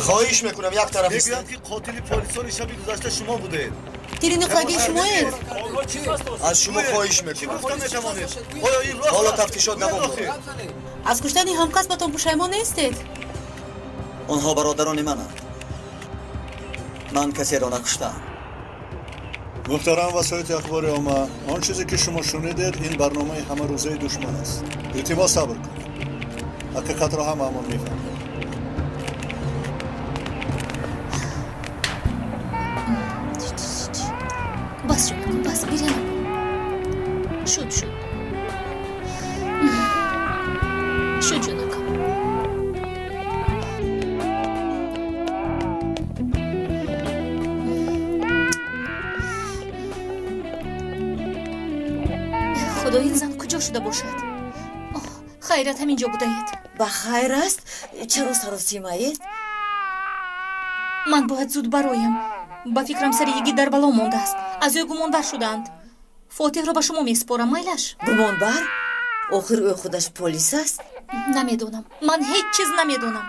خواهش میکنم یک طرف است. میگویند که قاتل پلیسان شب گذشته شما بودید. ترین خواهی شمایید. از شما خواهش چی میکنم. گفتن میتوانید؟ آیا این راست حالا است؟ تفتیشات نبود. از کشتن همکسبتان پشیمان نیستید؟ آنها برادران منند. من کسی را نکشتم. محترم وسایت اخبار عامه، آن چیزی که شما شنیدید این برنامه همه روزه دشمن است. التماس صبر کنید. حقیقت را هم معمول میفهمید. بس شد بس بیرم شد شد جونکم خدا این زن کجا شده باشد؟ خیرت همینجا بودید. با خیر است؟ چرا سراسیمایید؟ من باید زود برایم. با فکرم سر یکی در بلا مانده است. از او گمانبر شدند. فاتح را به شما میسپارم مایلش. گمانبر؟ آخر او خودش پلیس است؟ نمیدونم. من هیچ چیز نمیدونم.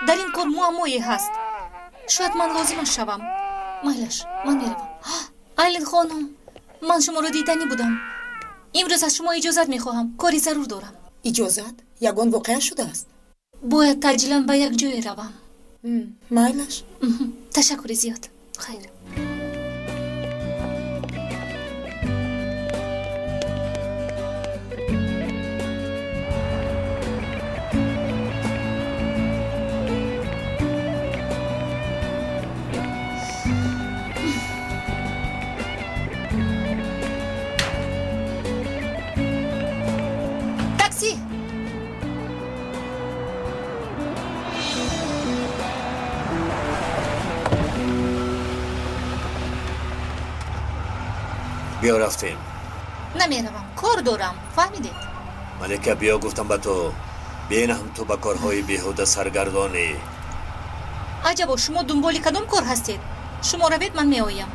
در این کار معمایی هست. شاید من لازمش شوم. مایلش من میروم. آیلین خانم، من شما را دیدنی بودم. امروز از شما اجازت میخواهم. کاری ضرور دارم. اجازت؟ یگان واقعا شده است. باید تاجیلا به یک جای روم. مایلش. تشکر زیاد. خیر. تاکسی. بیا رفتیم. نمیروم. کار دارم. فهمیدید؟ ملکه بیا گفتم به تو. بین هم تو به کارهای بیهوده سرگردانی. عجبا شما دنبال کدام کار هستید؟ شما روید من میآیم.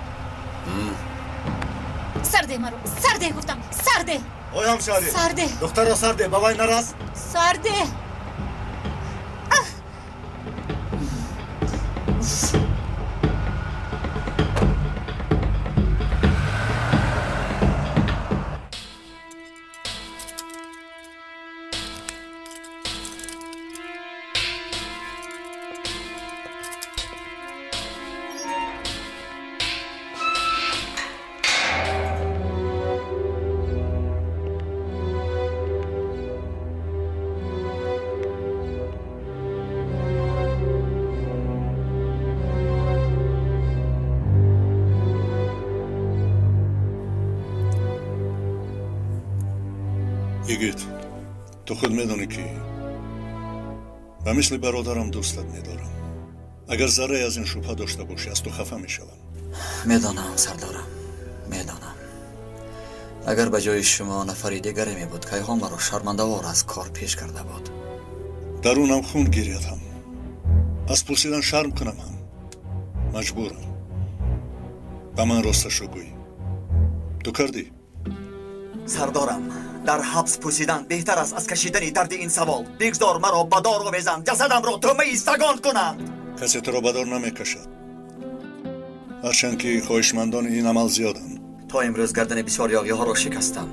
سرده مرو. سرده گفتم. سرده. آی همشهری سرده. دختر را سرده بابای نرس. سرده. یگیت تو خود میدونی که و مثل برادرم دوستت میدارم. اگر ذره از این شبهه داشته باشی از تو خفه میشوم. میدانم سردارم، میدانم. اگر به جای شما نفری دیگری می بود که ایها مرا شرمنده‌وار از کار پیش کرده بود. درونم خون گیرید هم. از پرسیدن شرم کنم هم. مجبورم. به من راستش رو گوی. تو کردی؟ سردارم، در حبس پوسیدن بهتر است از کشیدن درد این سوال. بگذار مرا به دار بزن، جسدم را تومه سگان کنند. کسی تو را به دار نمیکشد. هرچند که خواهشمندان این عمل زیادند. تا امروز گردن بسیاری ها را شکستم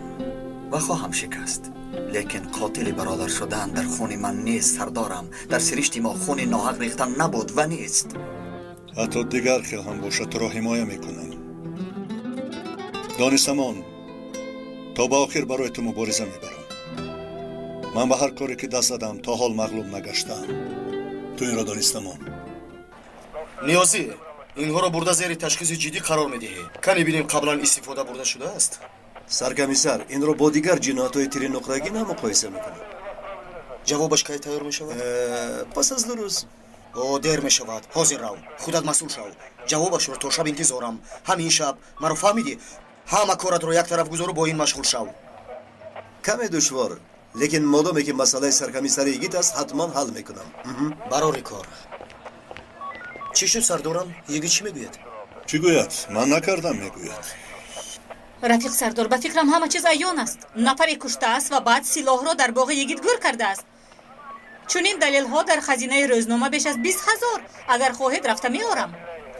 و خواهم شکست. لیکن قاتل برادر شدن در خون من نیست سردارم. در سرشت ما خون ناحق ریختن نبود و نیست. حتی دیگر خیل هم باشد تو را حمایه میکنم. دانستم آن تا با آخر برای تو مبارزه میبرم. من به هر کاری که دست زدم تا حال مغلوب نگشتم. تو این را دانستم آن. نیازی اینها را برده زیر تشخیص جدی قرار میدهی. کنی بینیم قبلا استفاده برده شده است. سرکمیسر این را با دیگر جنایت‌های تیر نقرگی نه مقایسه میکنیم. جوابش کی تیار میشود؟ پس از 2 روز. او دیر میشود. حاضر رو. خودت مسئول شو. جوابش رو تا شب انتظارم. همین شب مرا فهمیدی. همه کارت رو یک طرف گذارو با این مشغول شو. کمی دشوار لیکن مادامی که مسئله سرکمیسر یگیت است حتما حل میکنم. برای کار. چی شد سردارم؟ یگی چی میگوید؟ چی گوید؟ من نکردم میگوید. رفیق سردار به فکرم همه چیز عیان است. نفری کشته است و بعد سلاح را در باغ یگید گور کرده است. чунин далелҳо дар хазинаи рӯзнома беш аз 20 000. агар хоҳед рафта меорам.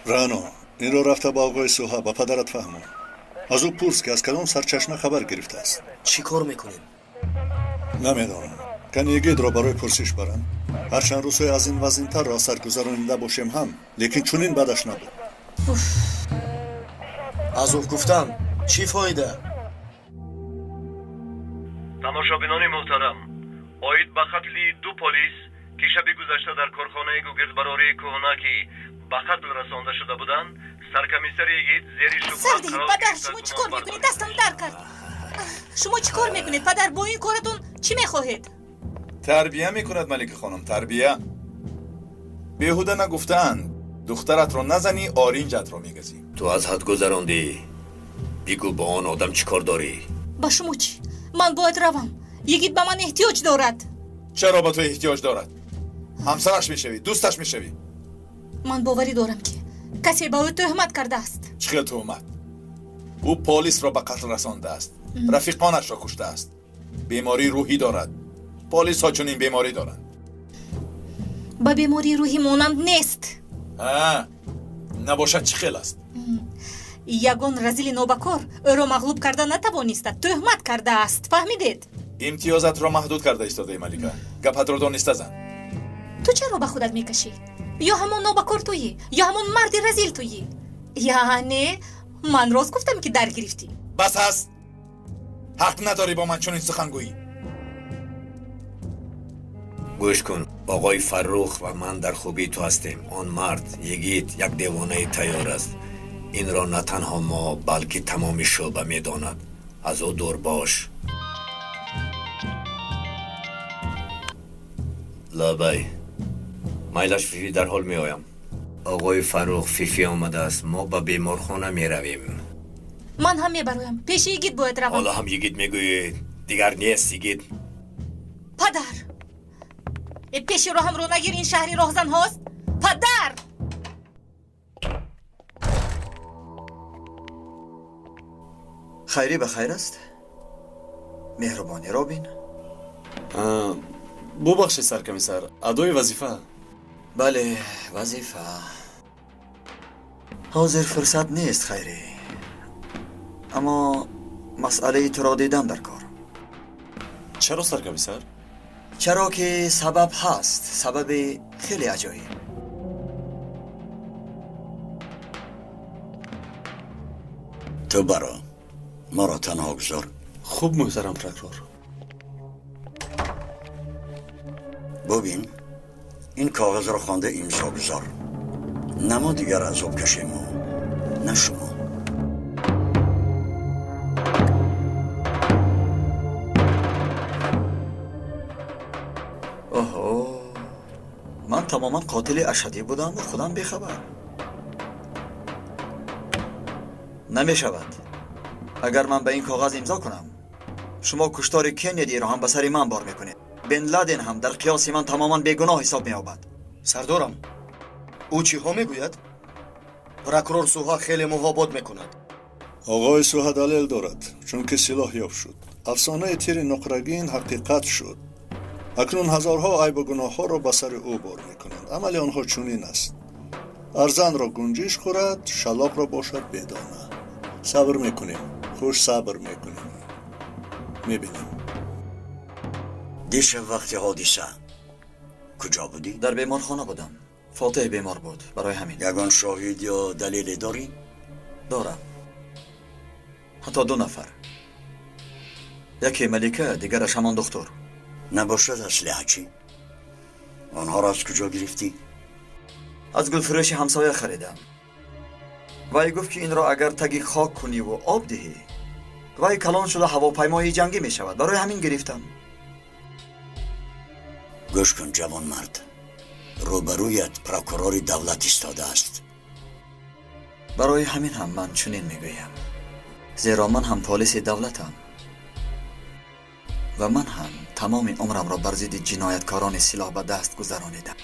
рано инро рафта ба оғои суҳа ба падарат фаҳмон. аз ӯ пурс ки аз кадом сарчашма хабар гирифтааст. чӣ кор мекунем? намедонам. кани егидро барои пурсиш барам. ҳарчанд рӯзҳои аз ин вазинтарро саргузаронида бошем ҳам, лекин чунин бадаш набуд. азов гуфтам чӣ фоида? тамошобинони муҳтарам, оид ба қатли ду полис ки шаби гузашта дар корхонаи гугирдбарории кӯҳна ки ба қатл расонда шуда буданд, саркомиссари ягид зери шубҳа сарди қарор падар, гирифта шумо чӣ кор гумон мекунед? дастам дар кард. шумо чӣ кор мекунед падар? бо ин коратон чӣ мехоҳед? тарбия мекунад малика хонум, тарбия. беҳуда нагуфтаанд духтаратро назани оринҷатро мегазӣ. ту аз ҳад гузарондӣ. бигӯ ба он одам чӣ кор дорӣ? ба шумо чӣ? ман бояд равам. ягид ба ман эҳтиёҷ дорад. чаро ба ту эҳтиёҷ дорад? ҳамсараш мешавӣ, дӯсташ мешавӣ. ман боварӣ дорам ки касе ба ӯ тӯҳмат кардааст. чӣ хел тӯҳмат? ӯ полисро ба қатл расондааст, рафиқонашро куштааст. бемории рӯҳӣ дорад. полисҳо чунин беморӣ доранд. ба бемории рӯҳӣ монанд нест. набошад чӣ хел аст? ягон разили нобакор ӯро мағлуб карда натавонистад, тӯҳмат кардааст. фаҳмидед? имтиёзатро маҳдуд карда истодаи малика. гапатро дониста зан. ту чаро ба худат мекашӣ? ё ҳамон нобакор туӣ, ё ҳамон марди разил туӣ. яъне ман рост гуфтам ки даргирифтӣ. бас аст. ҳақ надорӣ бо ман чунин сухангӯӣ. гӯш кун, оғои Фаррух ва ман дар хубӣ ту ҳастем. он мард ягид як девонаи тайёр аст. инро на танҳо мо балки тамоми шӯъба медонад. аз ӯ дур бош. лабай майлаш фифи дар ҳол меоям. оғои Фаррух, фифи омадааст. мо ба беморхона меравем. ман ҳам мебароям. пеши йигит бояд равам. ҳоло ҳам йигит мегӯӣ? дигар нест йигит. падар, пеши роҳам ро нагир, ин шаҳри роҳзанҳост. падар! хайрӣ ба хайр аст? меҳрубониро бин. бубахшед саркомиссар, адои вазифа. бале, вазифа. ҳозир фурсат нест хайрӣ. аммо масъалаи туро дидам дар кор. чаро саркомиссар? чаро ки сабаб ҳаст, сабаби хеле аҷоиб. ту баро маро танҳо гузор. хуб муҳтарам прокурор. бубин ин коғазро хонда имзо гузор. на мо дигар азоб кашему, на шумо. оҳо, ман тамоман қотили ашадӣ будам ва худам бехабар. намешавад. агар ман ба ин коғаз имзо кунам, шумо куштори Кеннедиро ҳам ба сари ман бор мекунед. бен Ладен ҳам дар қиёси ман тамоман бегуноҳ ҳисоб меёбад. сардорам, ӯ чиҳо мегӯяд? прокурор суҳа хеле муҳобот мекунад. оғои суҳа далел дорад, чунки силоҳ ёфт шуд. афсонаи тири нуқрагин ҳақиқат шуд. акнун ҳазорҳо айбу гуноҳҳоро ба сари ӯ бор мекунанд. амали онҳо чунин аст. арзанро гунҷиш хӯрад, шалоқро бошад бедона. сабр мекунем, хуш сабр мекунем. мебинем. дишаб вақти ҳодиса куҷо будӣ? дар беморхона будам. фотеҳ бемор буд, барои ҳамин. ягон шоҳид ё далеле дорӣ? дорам. ҳатто 2 нафар. яке малика, дигараш ҳамон духтур. набошад аслиҳа чӣ? онҳоро аз куҷо гирифтӣ? аз гулфурӯши ҳамсоя харидам. вай гуфт ки инро агар таги хок куниву об диҳӣ, вай калон шуда ҳавопаймои ҷангӣ мешавад. барои ҳамин гирифтам. гӯш кун ҷавонмард, рӯбарӯят прокурори давлат истодааст. барои ҳамин ҳам ман чунин мегӯям. зеро ман ҳам полиси давлатам ва ман ҳам тамоми умрамро бар зидди ҷинояткорони силоҳ ба даст гузаронидам.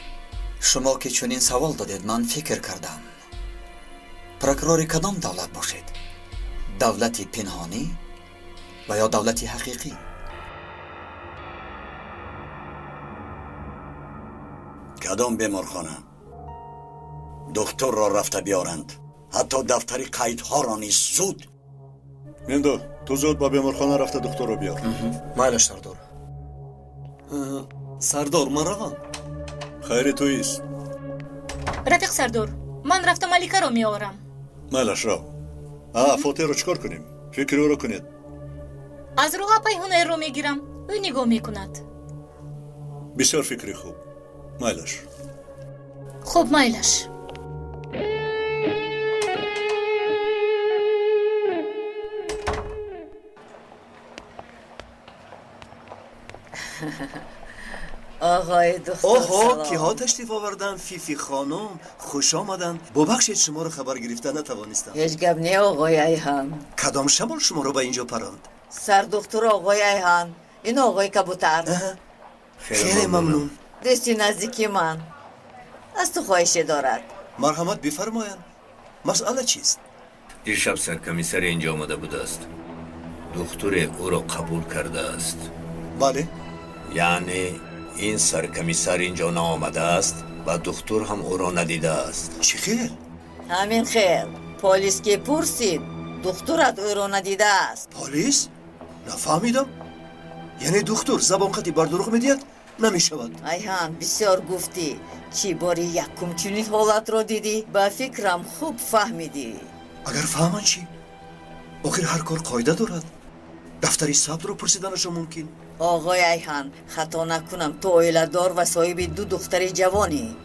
шумо ки чунин савол додед, ман фикр кардам. прокурори кадом давлат бошед? давлати пинҳонӣ ва ё давлати ҳақиқӣ? کدام بیمارخانه؟ دکتر را رفته بیارند. حتی دفتر قیدها را نیز زود. میندو تو زود با بیمارخانه رفته دکتر رو بیار. مایلش سردار. سردار من روم. خیر تویست. رفیق سردار من رفتم ملیکه رو میآورم. مایلش رو. فوتی رو چکار کنیم؟ فکر رو کنید. از رو پیهونه رو میگیرم. او نگاه میکند. بسیار فکری خوب. مایلش. خوب مایلش. آقای دختر اوه سلام. کی ها تشریف آوردن؟ فیفی خانم خوش آمدن. ببخشید شما رو خبر گرفتن نتوانستم. هیچ گپ نه آقای ایهان. کدام شمال شما رو به اینجا پراند؟ سر دکتر آقای ایهان. این آقای کبوتر. خیلی ممنون. دوستی نزدیکی من از تو خواهش دارد. مرحمت بفرمایند. مسئله چیست؟ دیشب سرکمیسر اینجا آمده بوده است. دکتر او را قبول کرده است. بله. یعنی این سرکمیسر اینجا نآمده است و دکتر هم او را ندیده است. چی خیر؟ همین خیر. پلیس که پرسید دکترت او را ندیده است. پلیس؟ نفهمیدم. یعنی دکتر زبان قطعی بر دروغ میدید؟ نمیشود. ایهان بسیار گفتی. چی باری یکم چنین حالت را دیدی؟ با فکرم خوب فهمیدی. اگر فهمن چی؟ آخر هر کار قاعده دارد. دفتری ثبت رو پرسیدنش ممکن. آقای ایهان خطا نکنم تو اویله دار و صاحب 2 دختر جوانی.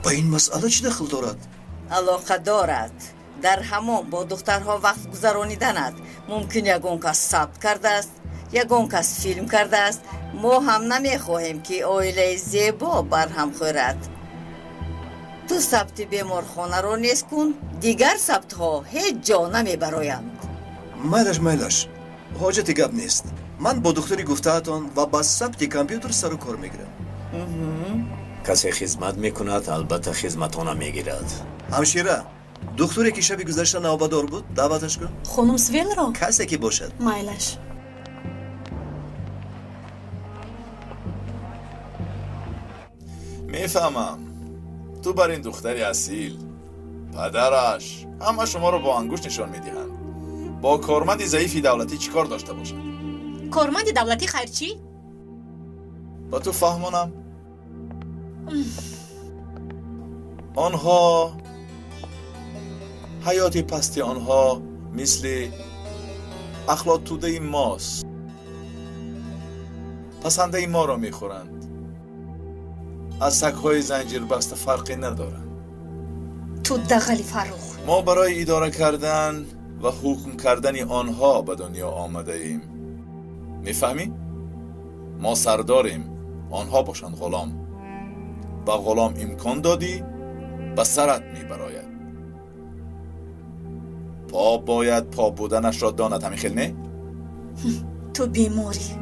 با این مسئله چی دخل دارد؟ علاقه دارد. در حمام با دخترها وقت گذرانیدند. ممکن یگان کس ثبت کرده است، یگان کس فیلم کرده است. ما هم نمیخواهیم که اویله زیبا بر هم خورد. تو ثبت بیمارخانه رو نیست کن. دیگر ثبت ها هیچ جا نمیبرایند. مایلش حاجت گپ نیست. من با دکتری گفته‌تان و با ثبت کامپیوتر سر و کار میگیرم. کسی خدمت میکند البته خدمتانه میگیرد. همشیره دکتری که شب گذشته نوبادار بود دعوتش کن. خانم سویل رو کسی که باشد. مایلش. میفهمم تو بر این دختری اصیل پدرش همه شما رو با انگوش نشان میدهند. با کارمند ضعیفی دولتی چیکار داشته باشد؟ کارمند دولتی خیر چی؟ با تو فهمانم آنها حیات پستی آنها مثل اخلاق توده ماست. پسنده ما را میخورند. از سگ‌های زنجیر بسته فرقی ندارند. تو دغلی فروخ. ما برای اداره کردن و حکم کردن آنها به دنیا آمده ایم. میفهمی؟ ما سرداریم، آنها باشند غلام. به غلام امکان دادی به سرت میبراید. پا باید پا بودنش را داند. همین خیلی نه؟ تو بیماری.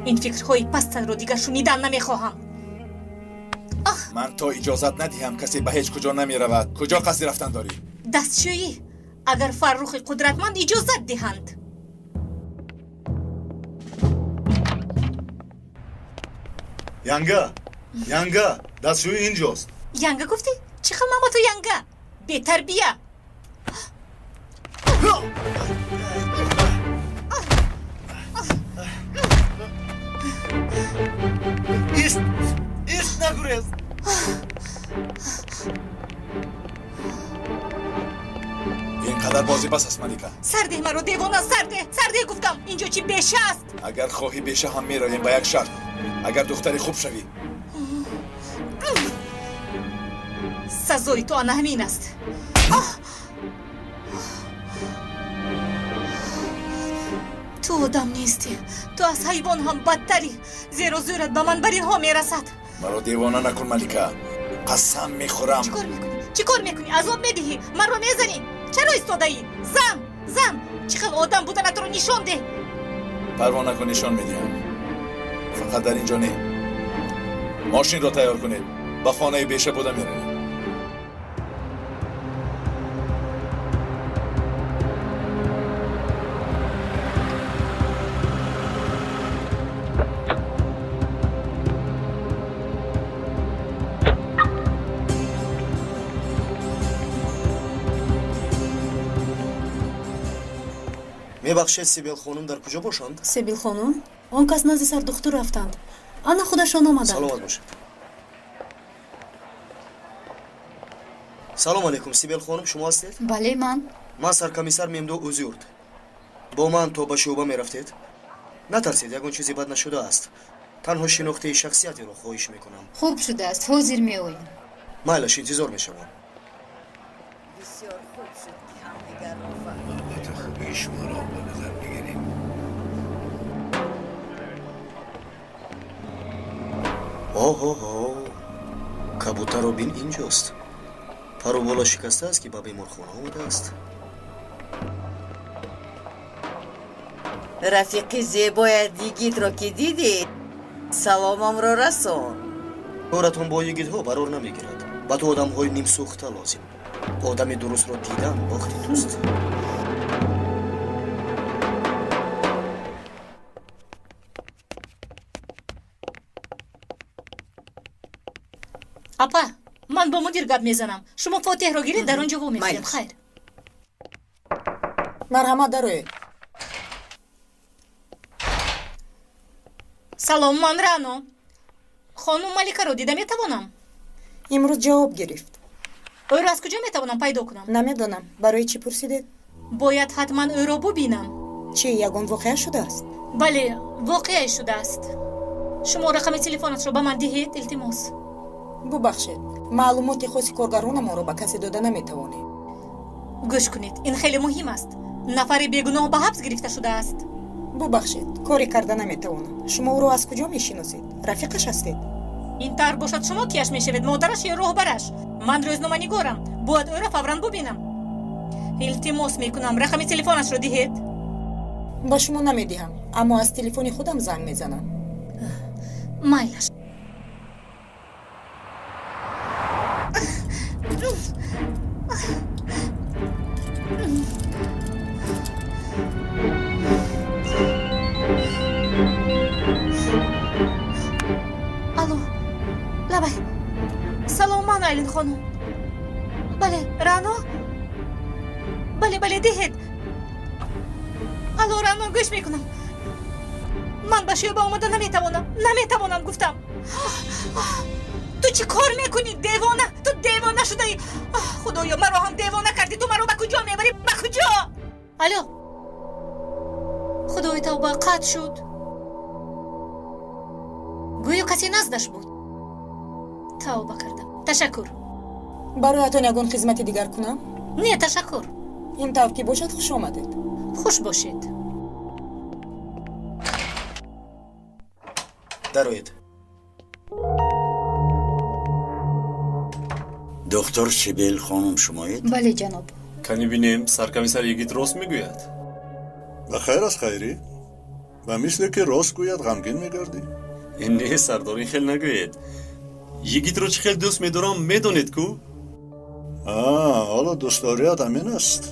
این فکرهای پست رو دیگر شنیدن نمیخواهم. من تا اجازت ندیم کسی به هیچ کجا نمی رود. کجا قصد رفتن داری؟ دستشویی اگر فرخ قدرتمند اجازت دهند. ینگه دستشوی اینجاست. ینگه گفتی؟ چی خیلی ماما تو ینگه؟ بهتر بیا. ایست نگریز. اینقدر بازی بس است ملیکه. سرده مرا دیوانه سرده گفتم. اینجا چی بشه است؟ اگر خواهی بشه هم میرویم با یک شرط. اگر دختری خوب شوی. سزای تو آن همین است. تو آدم نیستی. تو از حیوان هم بدتری. زیر و زورت به من بر اینها میرسد. مرا دیوانه نکن ملیکه. قسم میخورم. چی کار میکنی؟ عذاب میدهی؟ من رو میزنی؟ چرا ایستاده ای؟ زن چی خیلی آدم بودنت رو نشان ده. پروا نکن نشان میدیم. فقط در اینجا نه. ماشین رو تیار کنید. به خانه بیشه بوده میرویم. мебахшед сибел хонум дар куҷо бошанд? Сибил хонум он кас назди сардухтур рафтанд. Ана худашон омаданд. саломат бошед. салом алейкум, сибел хонум шумо ҳастед? бале ман ман саркомиссар мемдуҳ ӯзиёрд. бо ман то ба шӯъба мерафтед? натарсед, ягон чизе бад нашудааст. танҳо шинохтаи шахсиятеро хоҳиш мекунам. хуб шудааст, ҳозир меоям. майлаш интизор мешавам. بسیار خوب شد که همدیگر را فهمیدیم. حالت خوبی شما را به نظر بگیریم. оҳо кабутаро бин инҷост. пару бола шикастааст ки ба беморхона омадааст. рафиқи зебоят йигитро ки дидед саломамро расон. коратон бо йигитҳо барор намегирад. ба ту одамҳои нимсӯхта лозим. одами дурустро дидан бохти туст. апа ман бо мудир гап мезанам. шумо фотиҳро гиред, дар он ҷо вомехӯям. хайр. марҳамат дароед. салом, ман раъно. хонум маликаро дида метавонам? имрӯз ҷавоб гирифт. ӯро аз куҷо метавонам пайдо кунам? намедонам. барои чӣ пурсидед? бояд ҳатман ӯро бубинам. чӣ ягон воқеа шудааст? бале, воқеае шудааст. шумо рақами телефонатро ба ман диҳед, илтимос. бубахшед, маълумоти хоси коргаронамонро ба касе дода наметавонед. гӯш кунед, ин хеле муҳим аст. нафари бегуноҳ ба ҳабс гирифта шудааст. бубахшед, коре карда наметавонам. шумо ӯро аз куҷо мешиносед? рафиқаш ҳастед? ин тавр бошад шумо кияш мешавед, модараш ё роҳбараш? ман рӯзноманигорам, бояд ӯро фавран бубинам. илтимос мекунам, рақами телефонашро диҳед. ба шумо намедиҳам, аммо аз телефони худам занг мезанам. майлаш. алло, лабай. салом, ман айлин хонум. бале, раъно? бале, диҳед. алло, раъно, гӯш мекунам. ман ба шӯъба омада наметавонам гуфтам. ту чӣ кор мекунӣ? девона? ту девона шудаӣ? худоё, маро ҳам девона кардӣ. ту маро ба куҷо мебарӣ? ба куҷо? алло, худои тавба, қатъ шуд. гӯё касе наздаш буд. тавба кардам. ташаккур. бароятон ягон хизмати дигар кунам? не, ташаккур. ин тавр ки бошад, хуш омадед. хуш бошед. дароед. духтур сибел хонум шумоед? бале ҷаноб. кани бинем, саркомиссар йигит рост мегӯяд? ба хайр аст хайрӣ? ва мисле ки рост гӯяд ғамгин мегардӣ? не сардор, ин хел нагӯед. йигитро чӣ хел дӯст медорам медонед ку? ҳоло дӯстдорият амин аст.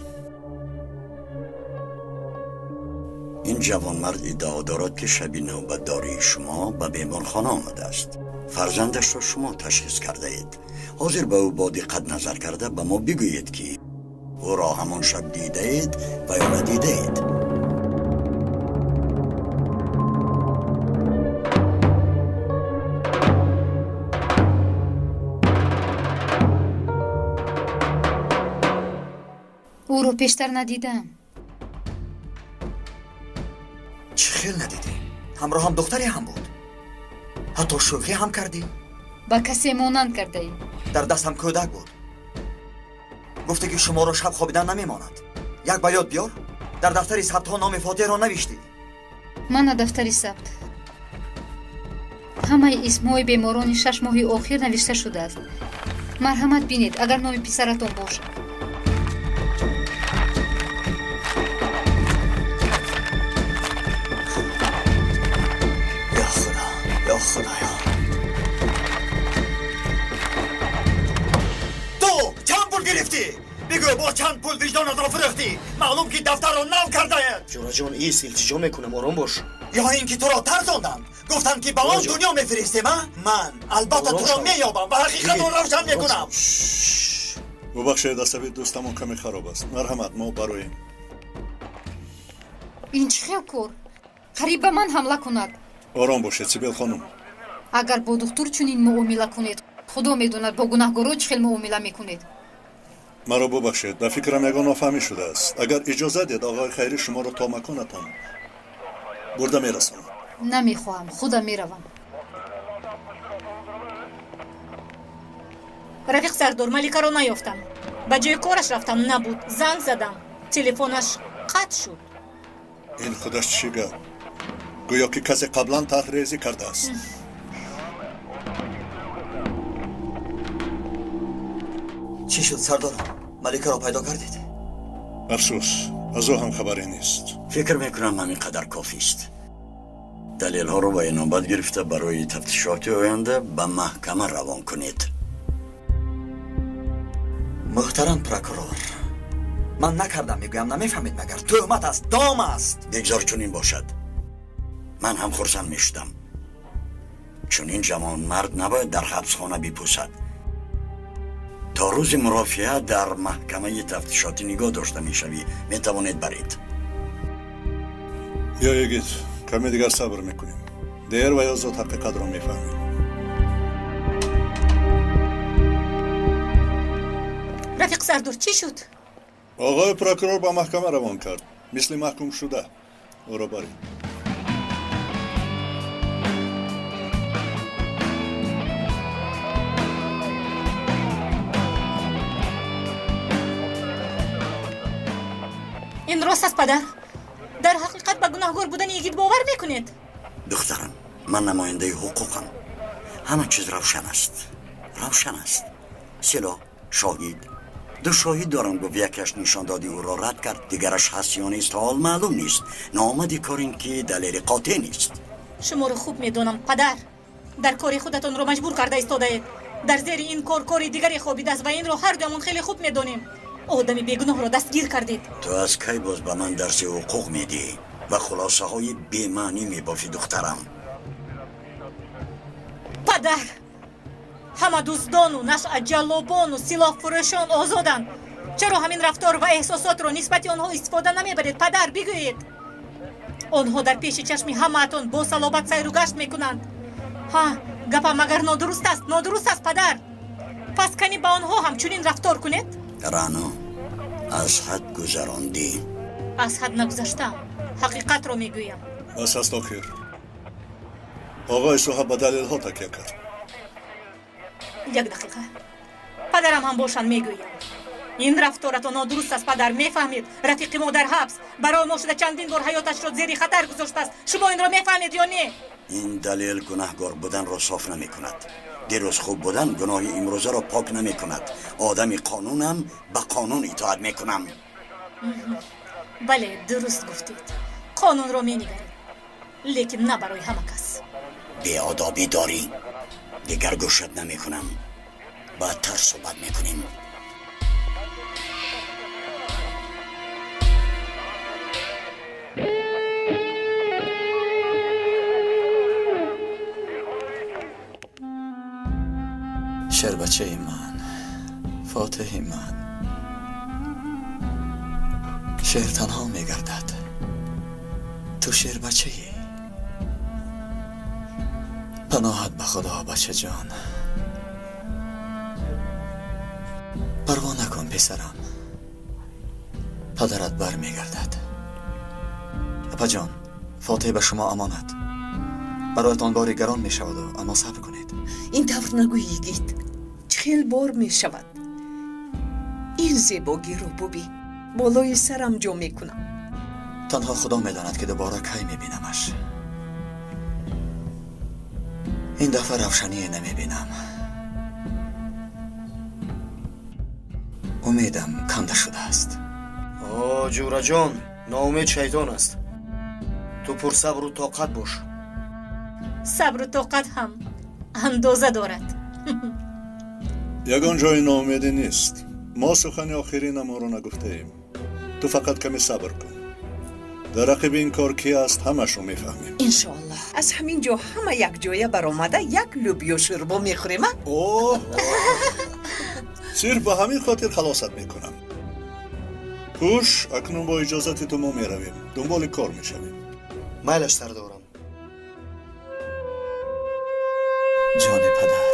ин ҷавонмард иддао дорад ки шаби навбатдории шумо ба беморхона омадааст. фарзандашро шумо ташхис кардаед. ҳозир ба ӯ бо диққат назар карда ба мо бигӯед ки ӯро ҳамон шаб дидаед ва ё надидаед. ӯро пештар надидам. чӣ хел надидӣ? ҳамроҳам духтаре ҳам буд. ҳатто шӯхӣ ҳам кардӣ? ба касе монанд кардаӣ. дар дастам кӯдак буд. гуфте ки шуморо шаб хобидан намемонад. як ба ёд биёр. дар дафтари сабтҳо номи фотиҳро навиштӣ? мана дафтари сабт. ҳамаи исмҳои беморони 6 моҳи охир навишта шудааст. марҳамат бинед, агар номи писаратон бошад. خدایا تو چند پول گرفتی؟ بگو با چند پول وجدانت را فروختی؟ معلوم که دفتر را نو کرده اید. جورا جان ایست، التجا میکنم آرام باش. یا اینکه تو را ترساندند گفتن که به آن دنیا میفرستیم؟ من البته تو را مییابم و حقیقت را روشن میکنم. ببخشید عصبی دوستمون کمی خراب است. مرحمت ما برایم. ин чӣ хел кор қариб ба ман ҳамла кунад. ором бошед сибел хонум. агар бо духтур чунин муомила кунед, худо медонад бо гунаҳгоро чӣ хел муомила мекунед. маро бубахшед, ба фикрам ягон нофаҳмӣ шудааст. агар иҷоза дед оғои хайрӣ шуморо то маконатон бурда мерасонам. намехоҳам, худам меравам. рафиқ сардор, маликаро наёфтам. ба ҷои кораш рафтам, набуд. занг задам, телефонаш қатъ шуд. ин худаш чӣ гап? гӯё ки касе қаблан таҳрезӣ кардааст. чӣ шуд сардор? маликаро пайдо кардед? афсӯс, аз ӯ ҳам хабаре нест. фикр мекунам ҳамин қадар кофист. далелҳоро ба инобат гирифта барои тафтишоти оянда ба маҳкама равон кунед. муҳтарам прокурор, ман накардам мегӯям, намефаҳмед магар? тӯҳмат аст, дом аст. бигзор чунин бошад. ман ҳам хурсанд мешудам. чунин ҷавонмард набояд дар ҳабсхона бипусад. то рӯзи мурофиа дар маҳкамаи тафтишотӣ нигоҳ дошта мешавӣ. метавонед баред. ё егит, каме дигар сабр мекунем. дер ва ё зуд ҳақиқатро мефаҳмем. рафиқ сардор, чӣ шуд? оғои прокурор ба маҳкама равон кард. мисли маҳкум шуда ӯро баред. ин рост аст падар? дар ҳақиқат ба гунаҳгор будани йигит бовар мекунед? духтарам, ман намояндаи ҳуқуқам. ҳама чиз равшан аст. равшан аст. сило, шоҳид. ду шоҳид дорам, гуфт якаш нишондоди ӯро рад кард, дигараш ҳаст ё нест, ҳол маълум нест. номади кор ин ки далели қотеъ нест. шуморо хуб медонам падар. дар кори худатонро маҷбур карда истодаед. дар зери ин кор кори дигаре хобидааст ва инро ҳардуямон хеле хуб медонем. одами бегуноҳро дастгир кардед. ту аз кай боз ба ман дарси ҳуқуқ медиҳӣ ва хулосаҳои бемаънӣ мебофӣ духтарам? падар, ҳама дуздону нашъаҷаллобону силоҳфурӯшон озоданд. чаро ҳамин рафтор ва эҳсосотро нисбати онҳо истифода намебаред? падар, бигӯед. онҳо дар пеши чашми ҳамаатон бо салобат сайру гашт мекунанд. ҳа, гапам магар нодуруст аст? нодуруст аст падар? пас кани ба онҳо ҳам чунин рафтор кунед? раъно, аз ҳад гузарондӣ. аз ҳад нагузаштам. ҳақиқатро мегӯям. бас аст охир. оғои соҳаб ба далелҳо такя кард. як дақиқа. падарам ҳам бошанд мегӯям. ин рафторатон нодуруст аст падар, мефаҳмед? рафиқи мо дар ҳабс барои мо шуда чандин бор ҳаёташро зери хатар гузоштааст. шумо инро мефаҳмед ё не? ин далел гунаҳгор буданро соф намекунад. дирӯз хуб будан гуноҳи имрӯзаро пок намекунад. одами қонунам, ба қонун итоат мекунам. бале, дуруст гуфтед. қонунро менигаред, лекин на барои ҳама кас. беодобӣ дорӣ. дигар гӯшат намекунам. баъдтар суҳбат мекунем. شربچه من، فاتح من، شعر تنها میگردد. تو شربچه‌ای. پناهت به خدا بچه جان. پروا نکن پسرم، پدرت بر میگردد. اپا جان، فاتح به شما امانت. برایتان باری گران می شود و اما صبر کنید. این طور نگوی یگیت، چخیل بار می شود. این زیباگی رو ببین، بالای سرم جا می کنم. تنها خدا می داند که دوباره کی می بینمش. این دفعه روشنی نمی بینم. امیدم کنده شده است. جورا جان، ناامید شیطان است. تو پر صبر و طاقت باش. صبر و طاقت هم اندازه دارد. ягон ҷои ноумедӣ нест. мо сухани охиринамонро нагуфтаем. ту фақат каме сабр кун. дар рақиби ин кор ки аст ҳамашро мефаҳмем. иншоаллоҳ аз ҳамин ҷо ҳама якҷоя баромада як лӯбиё шӯрбо мехӯрем. сирф ба ҳамин хотир халосат мекунам. хуш, акнун бо иҷозати ту мо меравем, дунболи кор мешавем. майлаш сардорам. ҷони падар,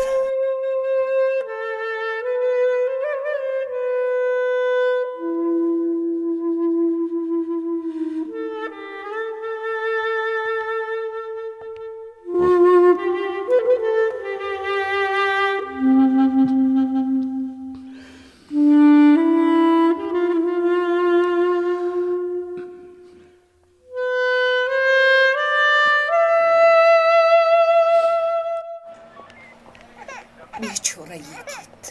бечора Йигит.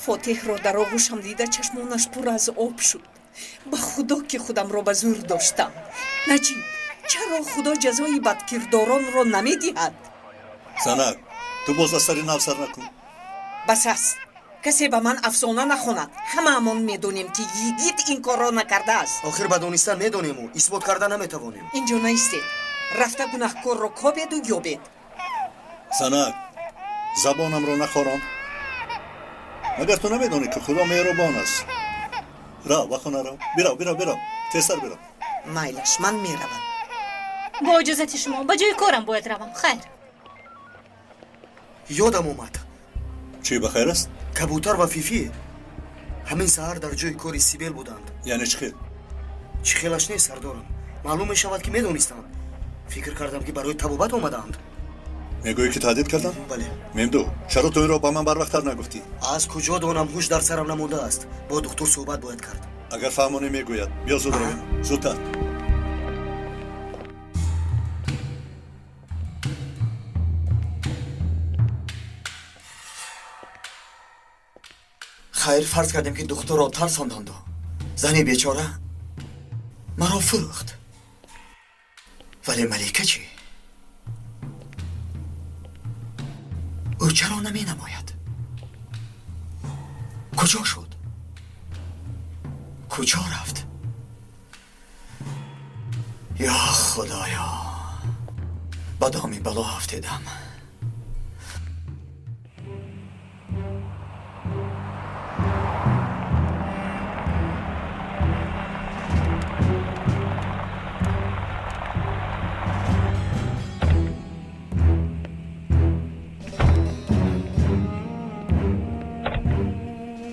фотеҳро дар оғӯшам дида чашмонаш пур аз об шуд. ба худо ки худамро ба зур доштам. наҷиб, чаро худо ҷазои бадкирдоронро намедиҳад? санак, ту боз аз сари нав сар накун. бас аст, касе ба ман афсона нахонад. ҳамаамон медонем ки Йигит ин корро накардааст. охир ба донистан медонему, исбот карда наметавонем. инҷо наистед. рафта гунаҳкорро кобеду ёбед. санак, забонамро нахорон. магар ту намедонӣ ки худо меҳрубон аст. рав ба хона рав. бирав, тезтар бирав. майлаш, ман меравам. бо иҷозати шумо ба ҷои корам бояд равам. хайр. ёдам омад. чӣ ба хайр аст? кабутар ва фифи ҳамин саҳар дар ҷои кори сибел буданд. яъне чӣ хел? чӣ хелаш нест сардорам. маълум мешавад ки медонистанд. фикр кардам ки барои табобат омадаанд. мегӯӣ ки таҳдид кардам? бале. мемду, чаро ту инро ба ман барвақттар нагуфтӣ? аз куҷо донам ҳуш дар сарам намондааст. бо духтур суҳбат бояд кард. агар фаҳмонӣ мегӯяд, биё зуд равем. зудтар. хайр фарз кардем ки духтурро тарсонданду. зани бечора маро фурӯхт. вале малика чӣ? ӯ чаро наменамояд? куҷо шуд? куҷо рафт? ё худоё, ба доми бало афтидам.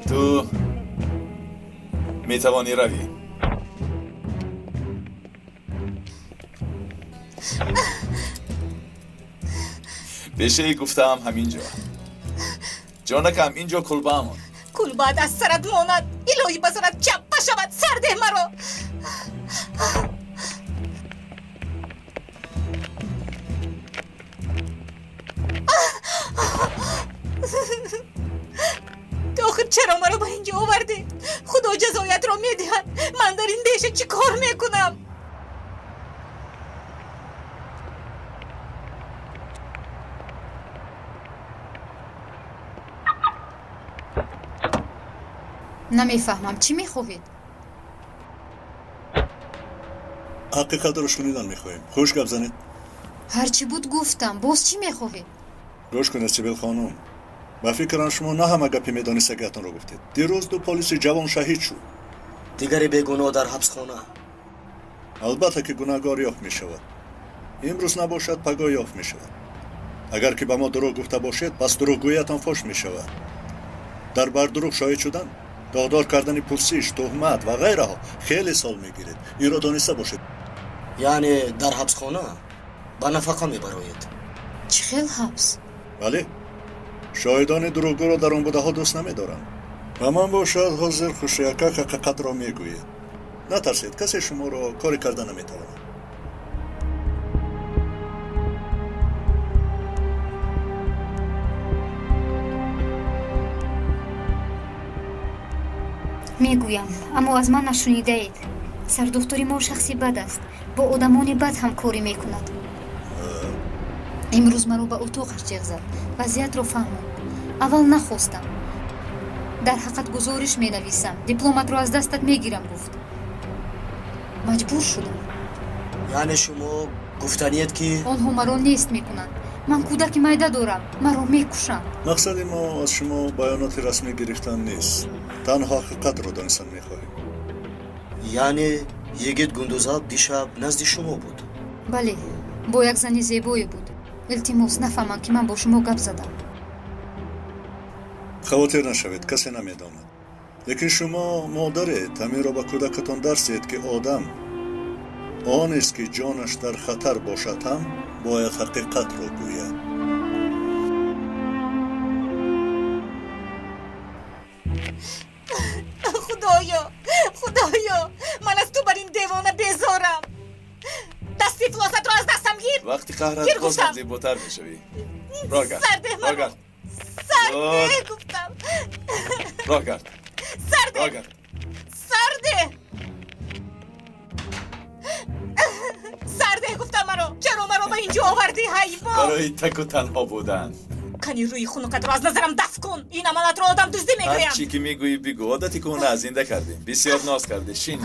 تو میتوانی روی. بشه گفتم همینجا. جانکم اینجا کلبه همون. کلبه‌ات از سرت ماند. الهی بزند چپه شود. سرده مرا. تو آخر چرا مرا با اینجا آورده؟ خدا جزایت را میدهد. من در این دیشه چی کار میکنم؟ نمیفهمم چی میخواهید؟ ҳақиқатро шунидан мехоҳем. хуш гап занед. هرچی بود گفتم. باز چی میخواهید؟ гӯш кунед сибел хонум. ба фикрам шумо на ҳама гапи медонистагиатонро гуфтед. дирӯз ду полиси ҷавон шаҳид шуд. дигари бегуноҳ дар ҳабсхона. албатта ки гунаҳгор ёфт мешавад. имрӯз набошад пагоҳ ёфт мешавад. агар ки ба мо дурӯғ гуфта бошед, пас дурӯғгӯиятон фош мешавад. дар бардурӯғ шоҳид шудан, догдор кардани пурсиш, туҳмат ва ғайраҳо хеле сол мегиред. инро дониста бошед. яъне дар ҳабсхона ба нафақа мебароед. چی خیل حبس؟ бале, шоҳидони дурӯғгӯро дар он будаҳо дӯст намедорам. ба ман бошад ҳозир хушякак ҳақиқатро мегӯед. натарсед, касе шуморо коре карда наметавонад. میگویم اما از من نشنیدید. سردختری ما شخصی بد است. با آدمان بد همکاری میکند. امروز مرا به اتاقش جیغ زد. وضعیت رو فهموند. اول نخواستم. در حقت گزارش می نویسم. دیپلمات رو از دستت میگیرم گفت. مجبور شدم. یعنی شما گفتنیت که آنها مرا نیست میکنند. من کودک میده دارم. مرا میکشند. мақсади мо аз шумо байоноти расмӣ гирифтан нест. танҳо ҳақиқатро донистан мехоҳем. яъне йигит гундузаб дишаб назди шумо буд? бале, бо як зани зебое буд. илтимос нафаҳманд ки ман бо шумо гап задам. خاطر نشوید کسی نمیداند لیکن شما مادرید همین را به کودکتان درس دهید که آدم آن است که جانش در خطر باشد هم باید حقیقت را گوید. خدایا من از تو بر این دیوانه بیزارم. دستی فلاست رو از دستم گیر. وقتی قهرت بازم زیباتر میشوی. راه گرد. راه گرد. سرده گفتم. راه گرد. سرده. سرده گفتم مرا. چرا مرا به اینجا آوردی حیوان؟ برای تک و تنها بودن. کنی روی خونقت رو از نظرم دفع کن. این امانت رو آدم دزدی میگویم. هر چی که میگویی بگو. عادتی که اون از اینده کردیم. بسیار ناز کرده. شین.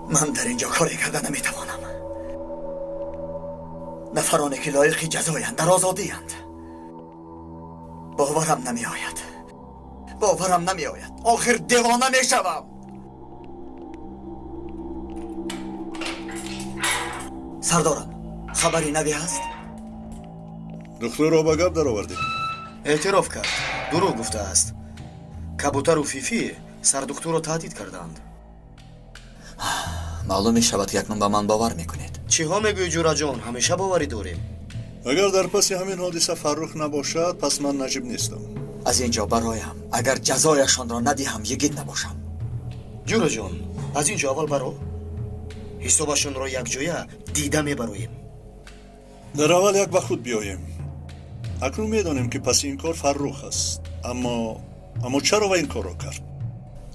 من در اینجا کاری کردن نمیتوانم. نفرانی که لایق جزایند در آزادی‌اند. باورم نمیآید. آخر دیوانه میشوم. سردارم خبری نوی هست؟ دختر را به گپ در آوردیم. اعتراف کرد. دروغ گفته است. کبوتر و فیفی سردختور را تهدید کردند. معلوم می شود که اکنون به من باور میکنید. چی ها میگوی جورا جان؟ همیشه باوری داریم. اگر در پس همین حادثه فرخ نباشد پس من نجیب نیستم. از اینجا برایم اگر جزایشان را ندهم یگید نباشم. جورا جان از اینجا اول برو. حسابشان را یک جایه دیده میبرویم. در اول یک به خود بیاییم. اکنون میدانیم که پس این کار فرخ است. اما چرا و این کار را کرد؟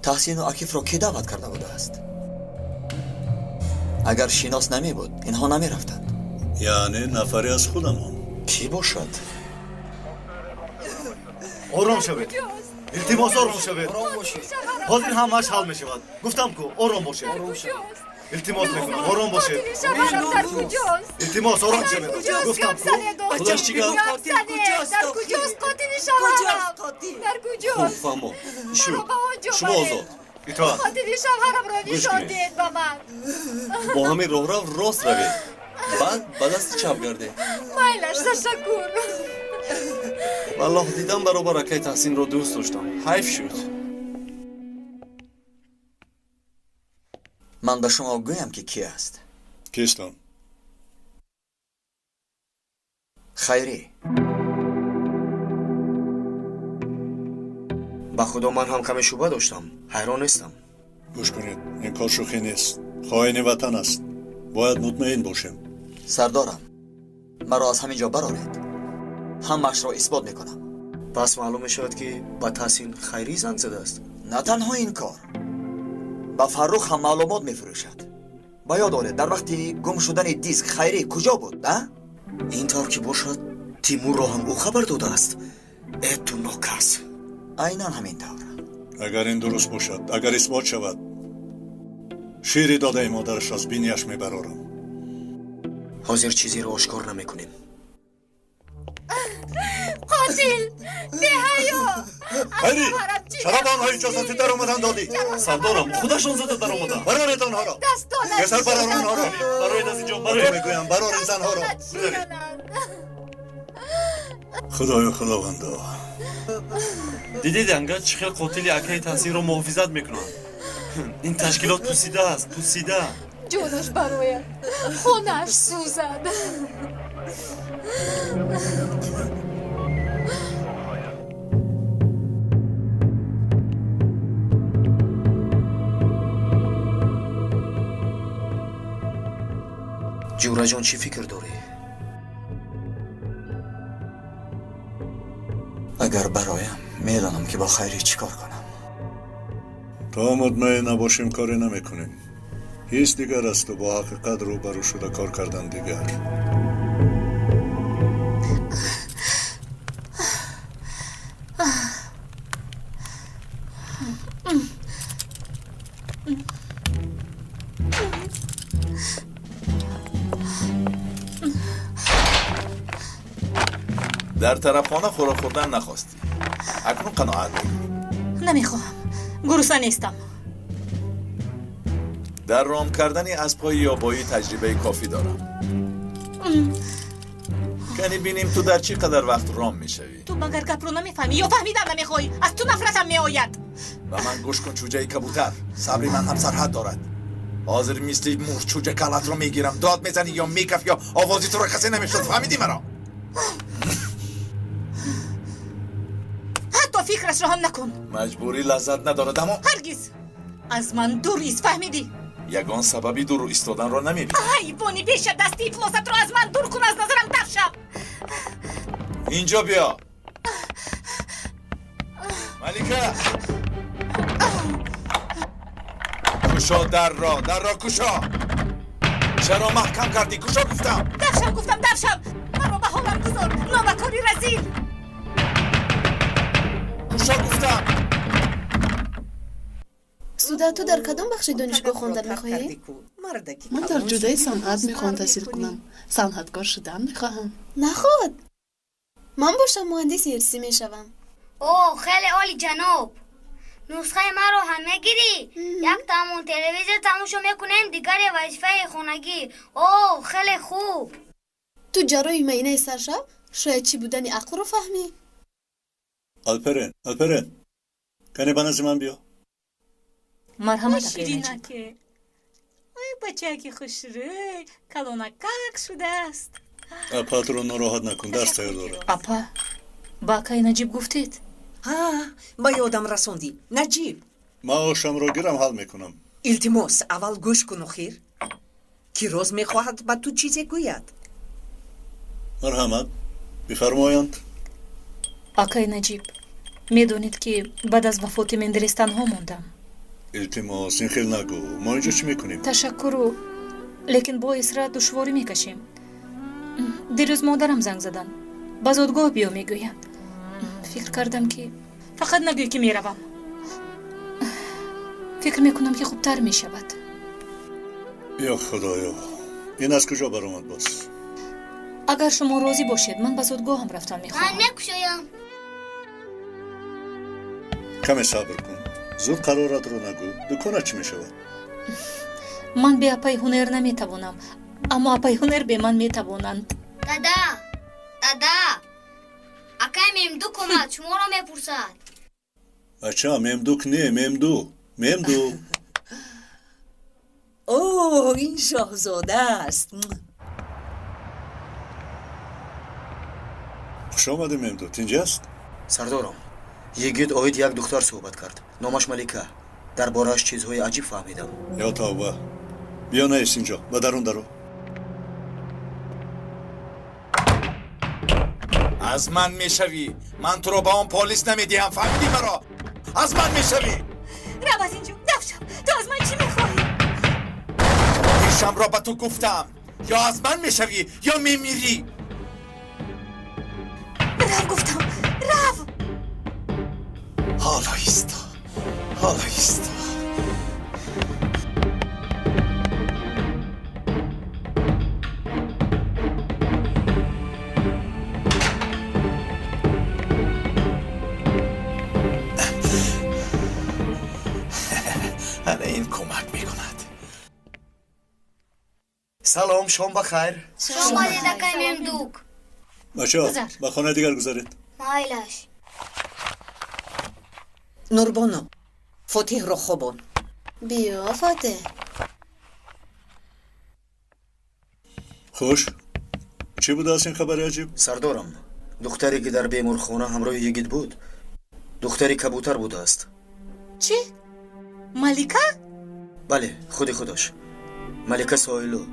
تحسین و عکیف را کی دعوت کرده بوده است؟ اگر شناس نمی بود اینها نمی رفتند. یعنی نفری از خودمان. کی باشد؟ آرام شوید. التماس آرام شوید. باز این همش حل می شود. گفتم که آرام باشید. التماس میکنم آرام باشید. التماس آرام شوید. گفتم که خودش چی کرد؟ در کجاست قاتل شوهرم؟ در کجاست؟ فهمو شما آزاد. اطاعت. قاتل شوهرم را نشان دید به من. با همین راه رو راست روید. بعد به دست چپ گرده. مایلش تشکر. والله دیدم برابر اکای تحسین رو دوست داشتم. حیف شد. من به شما گویم که کی است. کیستم؟ خیری. با خدا من هم کمی شوبه داشتم. حیران نیستم. گوش کنید این کار شوخی نیست. خائن وطن است. باید مطمئن باشیم. سردارم مرا از همینجا برارید. همش را اثبات میکنم. پس معلوم شد که با تحسین خیری زنگ زده است. نه تنها این کار با فرخ هم معلومات میفروشد. با یاد آرید در وقتی گم شدن دیسک خیری کجا بود نه؟ این طور که باشد تیمور را هم او خبر داده است. تو ناکس. عیناً همین طور. اگر این درست باشد اگر اثبات شود شیری داده مادرش از بینیش میبرارم. حاضر چیزی را آشکار نمیکنیم. قاتل بی‌حیا. خیری چرا آنها اجازت در آمدن دادی؟ سردارم خودشان زده در آمدن. برارید آنها را. پسر برار آنها را. برایید از اینجا برای میگویم برارید زنها را. خدایا خداوندا. دیدید انگار چه خیلی قاتل اکای تحسین رو محافظت میکنن. این تشکیلات پوسیده است. پوسیده. جونش برایت. خونش سوزد. جورا جان چی فکر داری؟ اگر برایم میدانم که با خیری چیکار کنم. تا مطمئن نباشیم کاری نمیکنیم. هیچ دیگر است و با حقیقت روبرو شده کار کردن دیگر. در طرفخانه خوراک خوردن نخواستی. اکنون قناعت بکن. نمیخواهم. گرسنه نیستم. در رام کردن اسب‌های یابایی تجربه کافی دارم. کنی بینیم تو در چی قدر وقت رام میشوی. تو مگر گپ رو نمیفهمی یا فهمیدم نمیخوای؟ از تو نفرتم میآید. و من گوش کن چوجه کبوتر، صبری من هم سرحد دارد. حاضر میستی مور چوجه کلت رو میگیرم، داد میزنی یا میکف یا آوازی تو رو کسی نمیشد. فهمیدی مرا؟ حتی فکرش رو هم نکن. مجبوری لذت ندارد اما هرگز از من دور ایست. فهمیدی؟ یگان سببی دور ایستادن را نمیبینی. حیوانی بیش دستی فلوست رو از من دور کن. از نظرم در شو. اینجا بیا ملیکه. کشا در را کشا. چرا محکم کردی؟ کشا گفتم. در شو. من رو به حالم گذار. نابکاری رزیل. کشا گفتم. سودا تو در کدام بخش دانشگاه خواندن میخواهی؟ من در جدای صنعت میخوام تحصیل کنم. صنعتکار شدن میخواهم. نخواد. من باشم مهندس ارسی میشوم. اوه خیلی عالی جناب. نسخه ما رو هم میگیری؟ یک تامون تلویزیون تماشا میکنیم، دیگر وظیفه خانگی. اوه خیلی خوب. تو جرای مینه سرشب شاید چی بودن عقل رو فهمی؟ الپرن کنی به نزد من بیا. مرحمت شیرینکه. ای بچه که خوش روی کلونکک شده است. اپات رو ناراحت نکن، درس تیار داره. اپا با اکای نجیب گفتید؟ با یادم رسوندی. نجیب ما آشم رو گیرم حل میکنم. التماس اول گوش کن خیر. کیروز میخواهد با تو چیزی گوید. مرحمت بفرمایند. آکای نجیب میدونید که بعد از وفات من در تنها موندم. التماس این خیلی نگو. ما اینجا چی میکنیم؟ تشکر. لیکن با اصرار دشواری میکشیم. دیروز مادرم زنگ زدن. با زودگاه بیا میگویند. فکر کردم که فقط نگوی که میروم. فکر میکنم که خوبتر میشود. یا خدایا این از کجا برآمد باز؟ اگر شما راضی باشید من با زودگاه هم رفتن میخواهم. من نکشایم. کمی صبر کن. زود قرارت رو نگو. دکانت چی میشود؟ من به اپای هنر نمیتوانم، اما اپای هنر به من میتوانند. دادا اکای ممدوک اومد شما را میپرسد. بچه ممدوک نه ممدو. اوه این شاهزاده است. خوش آمده ممدو. اینجاست؟ سردارم یگید اوید یک دختر صحبت کرد. نامش ملیکه. در بارش چیزهای عجیب فهمیدم. یا توبه. بیا نیست اینجا. به درون درو. از من میشوی. من تو رو با اون پلیس نمیدیم. فهمیدی مرا؟ از من میشوی. رو از اینجا دفشم. تو از من چی میخواهی؟ پیشم را به تو گفتم. یا از من میشوی یا میمیری. رو گفتم. رو حالا ایستا. این کمک میکند. سلام شام بخیر. شما دیدکای ممدوک. بچه ها به خانه دیگر گذارید. مایلش نوربانو فاتح رو خوبان. بیا فاتح. خوش چی بود از این خبر عجیب؟ سردارم دختری که در بیمارخانه همراه یگید بود دختری کبوتر بوده است. چی؟ ملیکه؟ بله خودش ملیکه سایلو.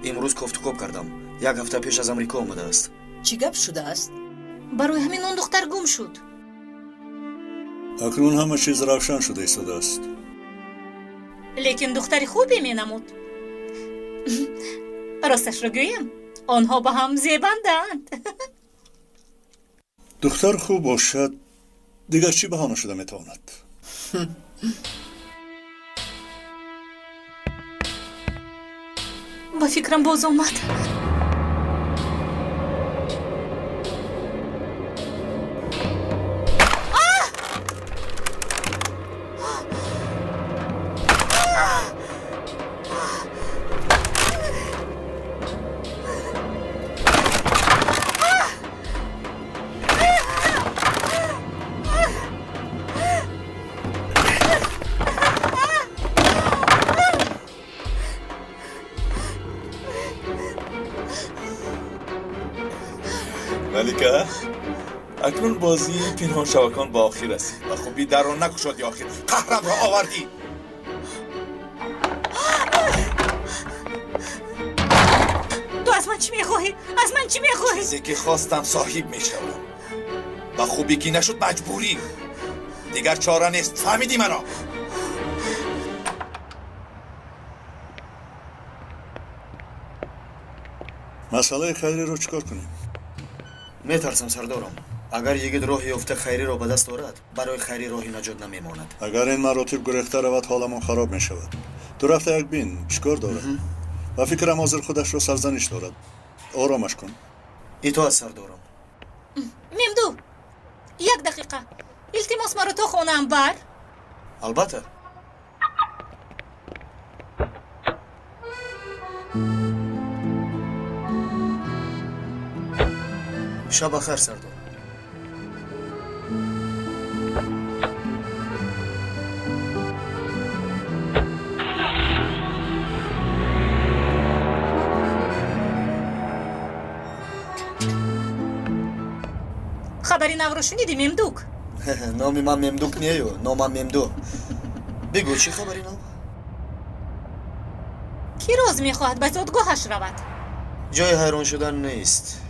امروز گفتگو کردم. یک هفته پیش از امریکا آمده است. چی گپ شده است؟ برای همین اون دختر گم شد. اکنون همه چیز روشن شده ایستاده است. لیکن دختری خوبی می نمود. راستش رو گویم آنها با هم زیبندند. دختر خوب باشد دیگر چی بهانه شده میتواند؟ با فکرم باز اومد. ملکه اکنون بازی پنهان شوکان با آخر رسید و خوبی در آن نکشادی آخر قهرم را آوردی. تو از من چی میخواهی؟ از من چی میخواهی؟ چیزی که خواستم صاحب میشوم و خوبی که نشد مجبوری. دیگر چاره نیست. فهمیدی مرا؟ مسئله خیری رو چیکار کنیم؟ میترسم سردارم اگر یگید راهی افته خیری را به دست آورد برای خیری راهی نجات نمیماند. اگر این مراتب گریخته رود حالمون خراب می شود. دو رفته یک بین چیکار دارد؟ و فکرم حاضر خودش رو سرزنش دارد. آرامش کن. ایتو سردارم. ممدو یک دقیقه التماس مرا تو خونم بر. البته. شب بخیر سردار. خبری نو رو شنیدی ممدوک؟ نامی من ممدوک نیه نامم ممدو. بگو چی خبری نو؟ کی روز میخواهد به زادگاهش رود؟ جای حیران شدن نیست.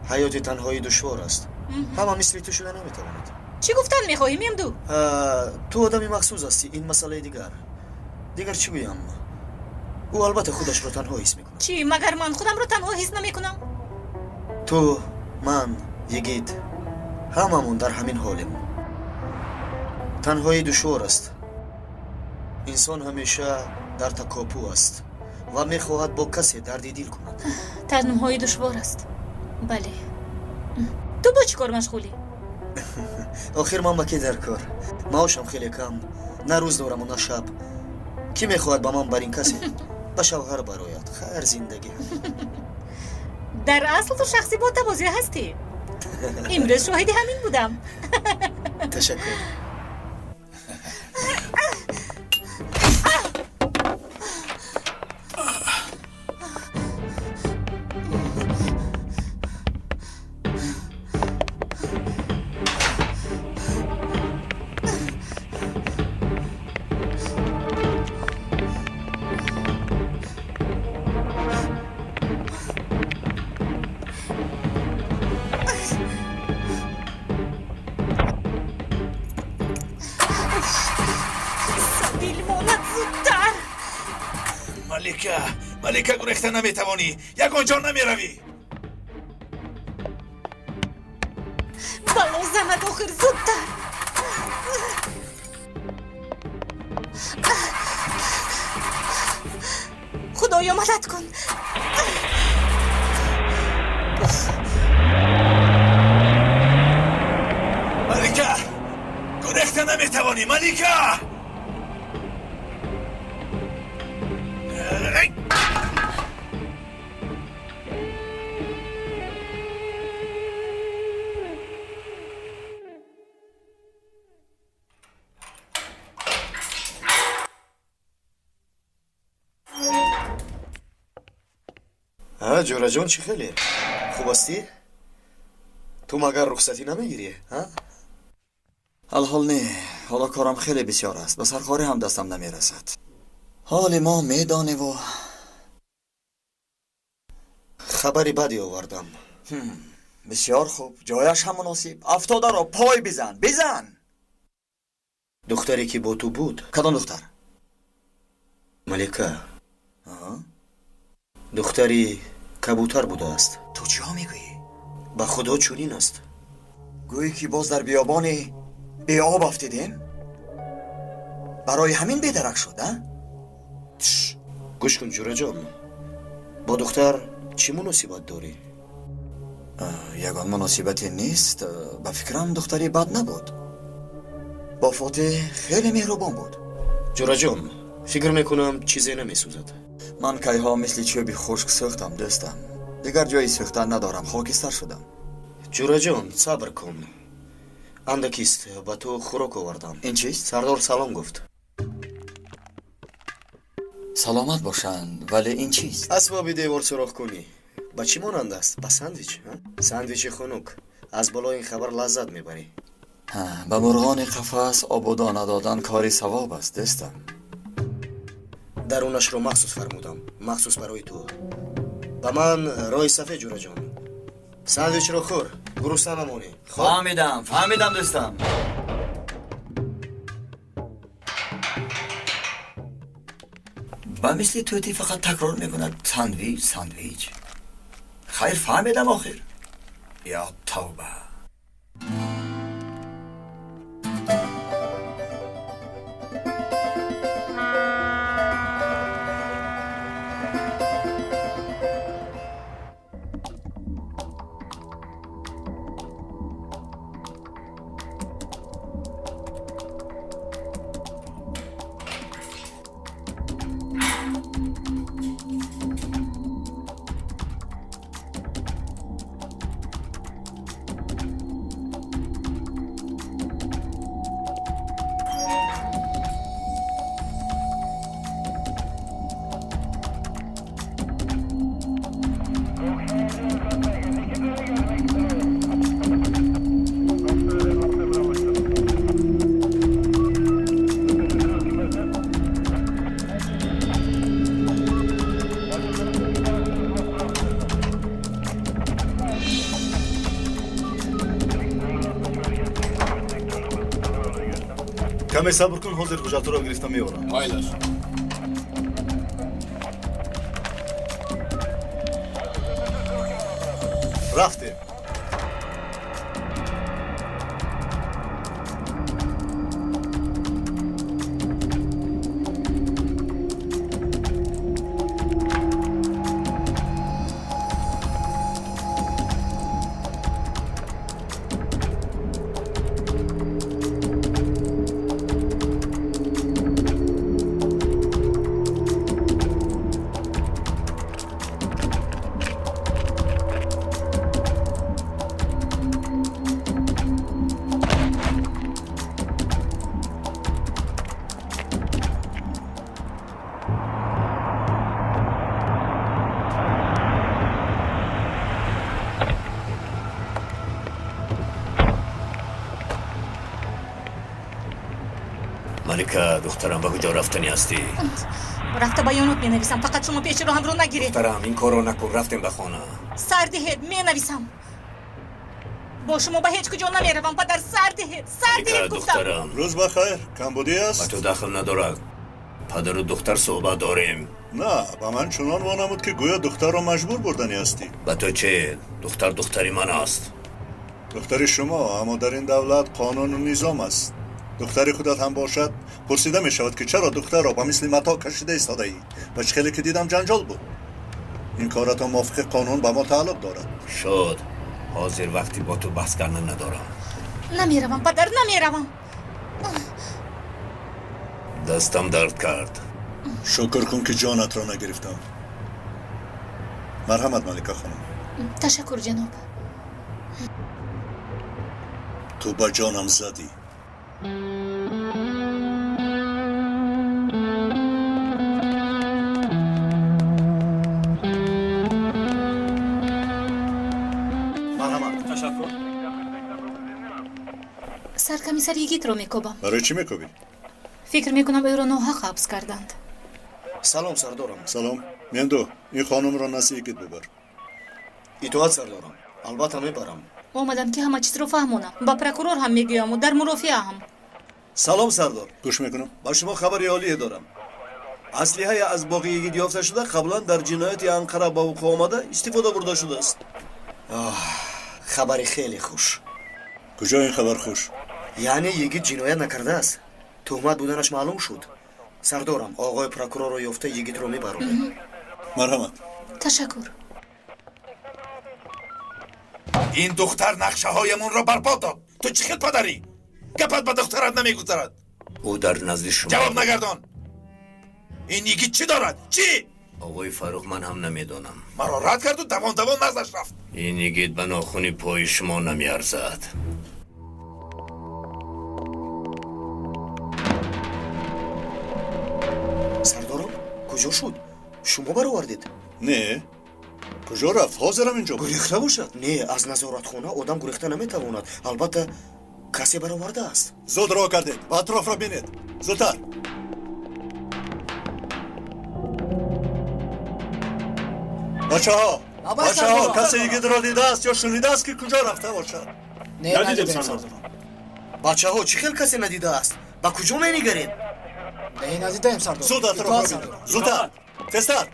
حیات تنهایی دشوار است. همه مثل تو شده نمیتواند. چی گفتن میخواهی ممدو؟ تو آدمی مخصوص هستی. این مسئله دیگر چی گویم؟ او البته خودش رو تنها حس میکنه. چی مگر من خودم رو تنها حس نمیکنم؟ تو من یگید هممون در همین حالیم. تنهایی دشوار است. انسان همیشه در تکاپو است و میخواهد با کسی دردی دل کند. تنهایی دشوار است. بله. تو با چی کار مشغولی؟ آخر من با کی در کار؟ معاشم خیلی کم. نه روز دارم و نه شب. کی میخواهد با من بر این کسی؟ به شوهر برایت خیر زندگی. در اصل تو شخصی با تواضع هستی. امروز شاهد همین بودم. تشکر. ملکه گریخته نمیتوانی. یگانجا نمیروی. بلا زند آخر زودتر. خدایا مدد کن. ملکه گریخته نمیتوانی. ملکه جورا جان چی خیلی؟ خوب هستی؟ تو مگر رخصتی نمیگیری؟ الحال نه. حالا کارم خیلی بسیار است. به سرکاری هم دستم نمیرسد. حال ما میدانه و خبری بدی آوردم. بسیار خوب. جایش هم مناسب. 70 را پای بزن. دختری که با تو بود. کدام دختر؟ ملکه. دختری کبوتر بوده است. تو چی ها میگویی؟ به خدا چونین است. گویی که باز در بیابان بی آب افتیدین؟ برای همین بیدرک شد گوش کن جورا جان. با دختر چی مناسبت داری؟ یگان مناسبتی نیست. به فکرم دختری بد نبود. با فاتح خیلی مهربان بود. جورا جان فکر میکنم چیزی نمیسوزد. من کیها مثل چوبی خشک سوختم دوستم. دیگر جایی سوختن ندارم. خاکستر شدم. جورا جان صبر کن. اندکیست با تو خوراک آوردم. این چیست؟ سردار سلام گفت. سلامت باشند. ولی این چیست؟ اسباب دیوار سوراخ کنی. ба чӣ монанд аст? Ба сандвич? Сандвичи хунук. аз болои ин хабар лаззат мебарӣ. ба мурғони қафас обу дона додан кори савоб аст дестам. дарунашро махсус фармудам, махсус барои ту. ба ман роҳи сафед ҷураҷон. сандвичро хӯр, гурусна намонӣ. фаҳмидам дӯстам. ба мисли тӯти фақат такрор мекунад сандвич. хайр фаҳмидам охир. یا توبه. کمی صبر کن حاضر حجت رو گرفتم میارم. مایلش. رفتیم. مالکا دخترم به کجا رفتنی هستی؟ رفته بیانات می نویسم، فقط شما پیش رو هم رو نگیرید. دخترم این کارو نکن، رفتیم به خانه. سردهید می نویسم. با شما به هیچ کجا نمی روم پدر. سردهید گفتم. دخترم روز بخیر. کمبودی است؟ با تو دخل ندارد. پدر و دختر صحبت داریم. نه با من چنان وانمود که گویا دختر را مجبور بردنی هستی. با تو چه؟ دختری من است. دختری شما، اما در این دولت قانون و نظام است. دختری خودت هم باشد پرسیده می شود که چرا دختر را با مثل متا کشیده ایستاده ای. و خیلی که دیدم جنجال بود. این کارت موافق قانون با ما تعلق دارد. شد. حاضر وقتی با تو بحث کردن ندارم. نمیروم پدر، نمیروم. دستم درد کرد. شکر کن که جانت را نگرفتم. مرحمت ملکه خانم. تشکر جناب. تو با جانم زدی. مرحمت. تشکر. سرکمیسر یگیت رو میکوبم. برای چی میکوبی؟ فکر میکنم او را ناحق حبس کردند. سلام سردارم. سلام. میندو این خانم را نزد یگیت ببر. اطاعت سردارم. البته میبرم. اومدم که همه چیز رو فهمونم. با پروکورور هم میگویم و در مرافعه هم. سلام سردار. گوش میکنم. با شما خبری عالی دارم. اسلحه از باغ یگید یافته شده قبلا در جنایت انقره با وقوع آمده استفاده برده شده است. خبری خیلی خوش. کجا این خبر خوش؟ یعنی یگید جنایت نکرده است. تهمت بودنش معلوم شد. سردارم آقای پروکورور رو یافته یگید رو میبرم. مرحمت. تشکر. این دختر نقشه هایمون را برباد داد. تو چی خیل پدری؟ گپت به دخترت نمیگذرد. او در نزد شما. جواب نگردان. این یکی چی دارد؟ چی؟ آقای فاروق من هم نمیدونم. مرا رد کرد و دوان نزدش رفت. این یگید به ناخونی پای شما نمیارزد. سردارم کجا شد؟ شما برآوردید؟ نه کجا رفت؟ حاضرم اینجا بود. گریخته باشد؟ نه، از نظارتخانه آدم گریخته نمیتواند. البته کسی برآورده است. زود راه کردید و اطراف را بینید. زودتر. بچه ها کسی یگید را دیده است یا شنیده است که کجا رفته باشد؟ ندیدیم سردار. بچه ها چی خیلی کسی ندیده است؟ با کجا نمیگرید؟ نه ندیدیم سردار. زود اطراف را بینید. زودتر. تستر.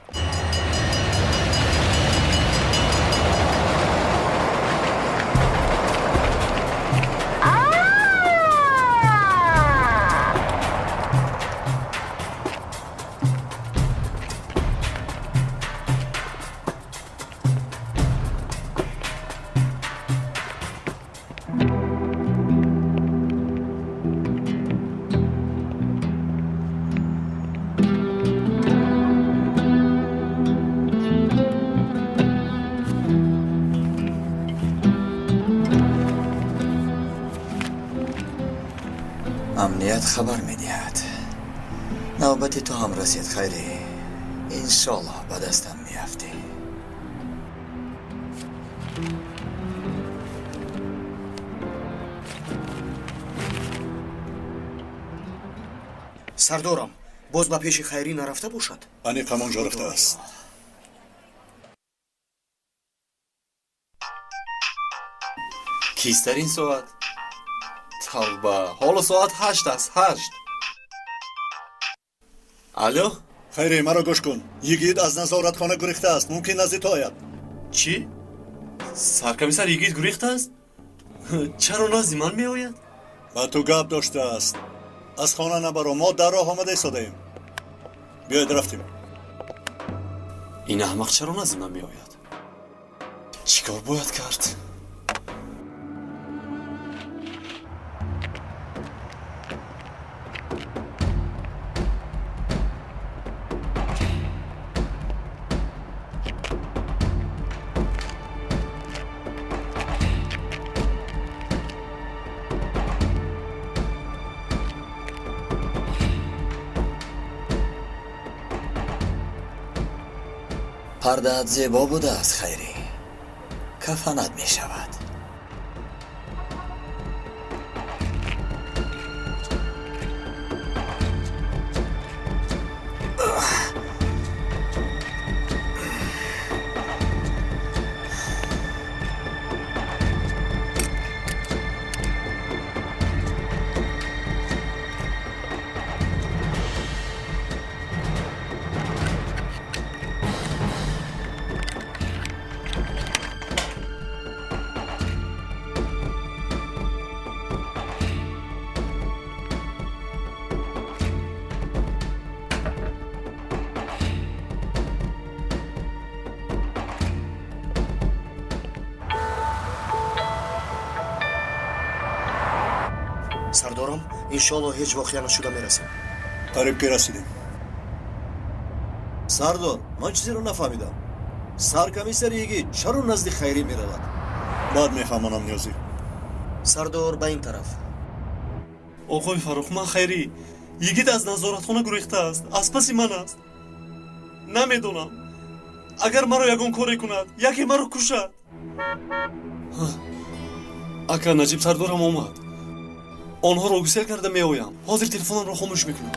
امنیت خبر میدهد نوبت تو هم رسید خیری. انشالله به دستم میافتی. سردارم باز به پیش خیری نرفته باشد؟ انی قمانجا رفته است. کیست در این ساعت؟ توبه، حالا ساعت 8 است. 8. الو؟ خیری مرا گوش کن. یگید از نظارتخانه گریخته است. ممکن نزدیک آید. چی؟ سرکمیسر یگید گریخته است؟ چرا نزدی من می آید؟ با تو گپ داشته است. از خانه نبرو، ما در راه آمده ایستاده ایم. بیاید رفتیم. این احمق چرا نزدی من می آید؟ چیکار باید کرد؟ پرده‌ات زیبا بوده است خیری. کفنت می شود. سردارم انشالله هیچ واقعی نشده میرسیم. قریب که رسیدیم. سردار من چیزی رو نفهمیدم. سرکمیسر یگید چرا نزد خیری میرود؟ بعد میفهمانم نیازی. سردار به این طرف. آقای فروخ من خیری. یگید از نظارتخانه گریخته است. از پس من است. نمیدونم. اگر مرا یگان کاری کند یکی مرا کشد. اکا نجیب سردارم آمد. آنها را گسیل کرده می آیم. حاضر تلفنم را خاموش میکنم.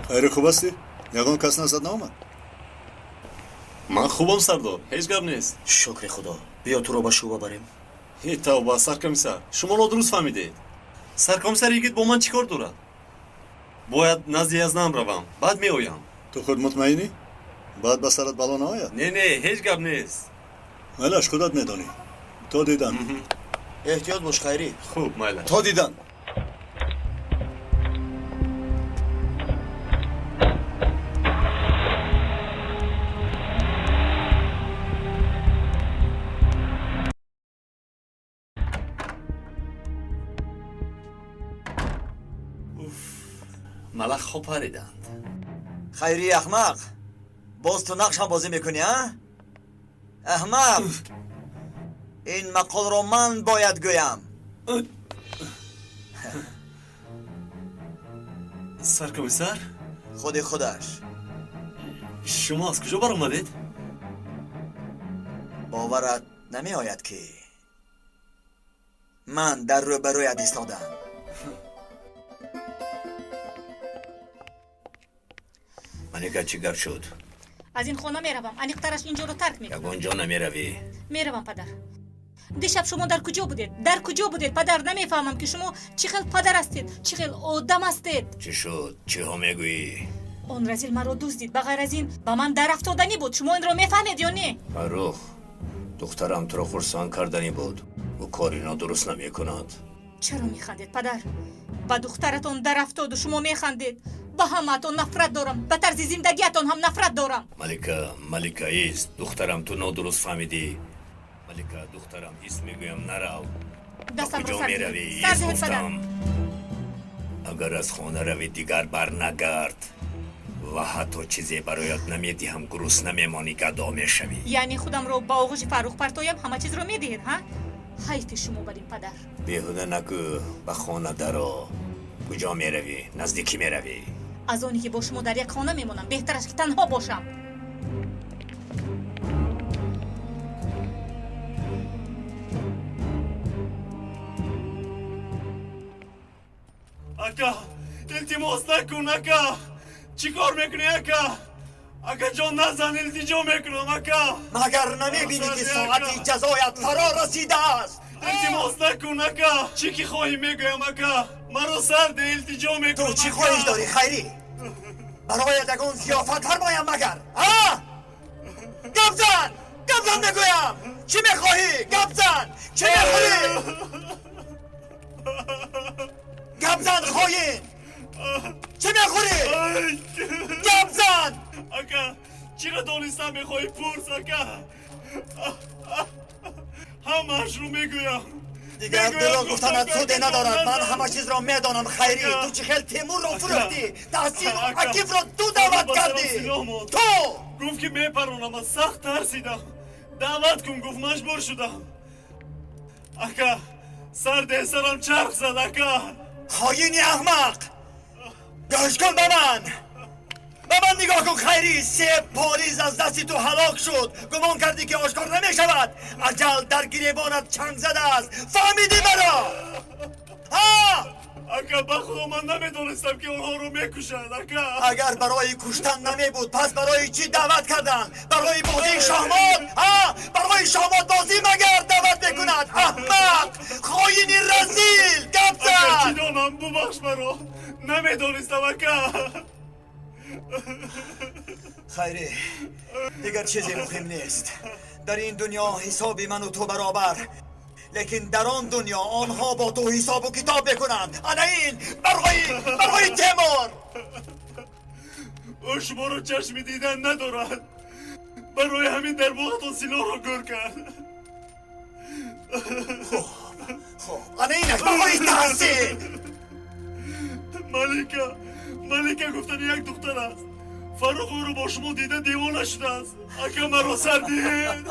خیلی خوب هستی؟ یگان کس نزد نامد؟ من خوبم سردار. هیچ گپ نیست. شکر خدا. بیا تو رو به شعبه بریم. هیچ توبه سرکمیسر. شما نادرست فهمیدید. سرکمیسر یگید با من چیکار دارد؟ باید نزد یزدان روم. بعد می آیم. تو خود مطمئنی؟ بعد به سرت بلا نآید؟ نه هیچ گپ نیست. ملش خودت میدانی. تو دیدن. احتیاط باش خیری. خوب ملش. تو دیدن. ملخ خوب پریدند. خیری احمق، باز تو نقش هم بازی میکنی ها؟ احمق، این مقال رو من باید گویم. سرکمیسر خودش شما از کجا بر آمدید؟ باورت نمی آید که من در روبرویت ایستادم. ملکه چی گپ شد؟ از این خانه میروم. انیقترش اینجا رو ترک میکنم. یگونجا نمیروی؟ میروم پدر. دیشب شما در کجا بودید؟ در کجا بودید پدر؟ نمیفهمم که شما چی خیل پدر هستید، چی خیل آدم هستید. چی شد؟ چی ها میگویی؟ اون رزیل مرا دوست دید. بغیر از این با من در افتادنی بود. شما این رو میفهمید یا نه؟ فرخ دخترم تو را خرسان کردنی بود. او کاری نادرست نمی کند. چرا میخندید پدر؟ با دخترتون در افتاد و شما میخندید. با همتون نفرت دارم. به طرز زندگیتون هم نفرت دارم. ملکه ایست. دخترم تو نادرست فهمیدی. ملکه دخترم ایست میگویم نرو. دستم کجا رو میروی؟ سر ایست پدر. گفتم. اگر از خانه روی دیگر بر نگرد و حتی چیزی برایت نمیدیم گروس نمیمانی گدا میشوی. یعنی خودم رو با آغوش فرخ پرتایم همه چیز رو میدهید ها؟ حیف شما بریم پدر. بیهوده نگو. به خانه درو. کجا میروی؟ نزدیکی میروی؟ از اونی که با شما در یک خانه میمونم بهترش که تنها باشم. اکا التماس نکن اکا. چی کار میکنی اکا؟ اکا جان نزن التجا میکنم اکا. مگر نمیبینی که ساعتی جزایت فرا رسیده است؟ التماس نکن اکا. چی که خواهی میگویم اکا. مرا سرده التجا میکنم. تو چی خواهی داری خیری؟ برایت یگون ضیافت فرمایم مگر؟ ها؟ گپ زن میگویم. چی میخواهی؟ گپ زن. چی میخواهی؟ گپ زن خواهی. چی میخوری؟ گپ زن. اکا چی را دانستم میخواهی پرس اکا. همش رو میگویم. دیگر دروغ گفتنت سودی ندارد. من همه چیز را میدانم خیری. تو چی خیل تیمور را فروختی. تحصیل و عکیف را تو دعوت کردی. تو گفت که میپرونم. از سخت ترسیدم. دعوت کن گفت مجبور شدم. اکا سرده سرم چرخ زد اکا. خاینی احمق. گوش کن به من نگاه کن خیری. 3 پاریز از دستی تو هلاک شد. گمان کردی که آشکار نمی شود. اجل در گریبانت چنگ زده است. فهمیدی مرا؟ ها؟ اکا بخدا من نمیدونستم که اونها رو میکشن اکا. اگر برای کشتن نمی بود پس برای چی دعوت کردن؟ برای بازی شهمات؟ ها؟ برای شهمات بازی مگر دعوت میکند؟ احمق خاینی رزیل. گپ زن. اکا چی دانم ببخش مرا. نمیدونستم اکا. خیری دیگر چیزی مهم نیست. در این دنیا حسابی من و تو برابر. لیکن در آن دنیا آنها با تو حساب و کتاب بکنند. انا این برای تیمور. او شما رو چشم دیدن ندارد. برای همین در وقت سلاح رو گر کرد. خب انا اینک برای تحصیل. ملکه گفتن یک دختر است. فرخ او رو با شما دیده دیوانه شده است. اکا مرا سردید.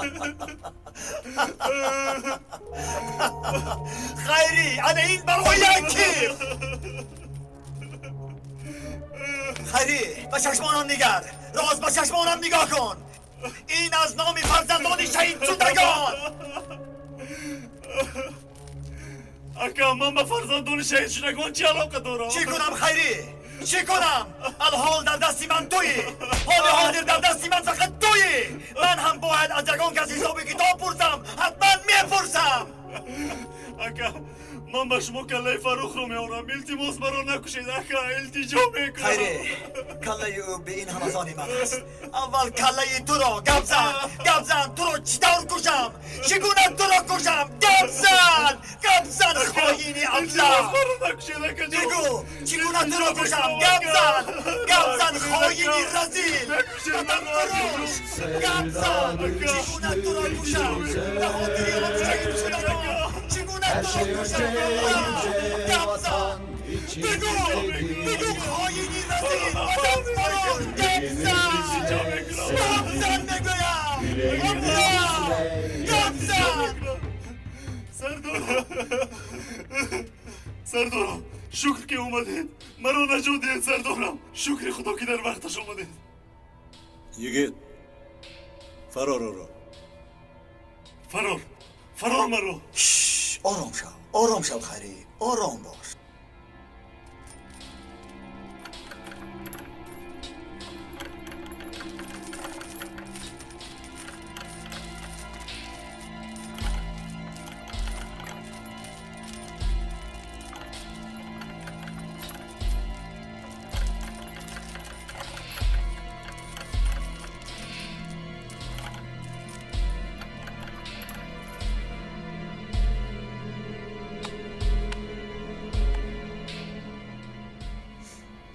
خیری انا این برای یکی. خیری به چشمانم نگر. راز به چشمانم نگاه کن. این از نام فرزندان شهید شدگان. اکا من به فرزندان شهید شدگان چی علاقه دارم؟ چی کنم خیری؟ چی کنم؟ الحال در دستی من تویی. حال حاضر در دستی من فقط تویی. من هم باید از یگان کسی حساب کتاب پرسم. حتما میپرسم. اکا من به شما کله فروخ رو میارم. التماس مرا نکشید اکا. التجا میکنم. خیری کله او به این همزانی من است. اول کله تو را گپ زن. تو را چطور کشم؟ چگونه تو را کشم؟ گپ زن خاینی ابله. بگو چگونه تو را کشم؟ گپ زن خاینی رزیل. گپ زن چگونه تو را کشم؟ بهادری آن شهید شدگان. چگونه تو را کشم؟ گپ زن. بگو خاینی رزیل. آدم فروش. گپ زن میگویم. گپ زن. سردارم شکر که اومدید مرا نجات دید سردارم. شکر خدا که در وقتش اومدید. یگید فرار رو فرار مرا. آرام شو خیری، آرام باش.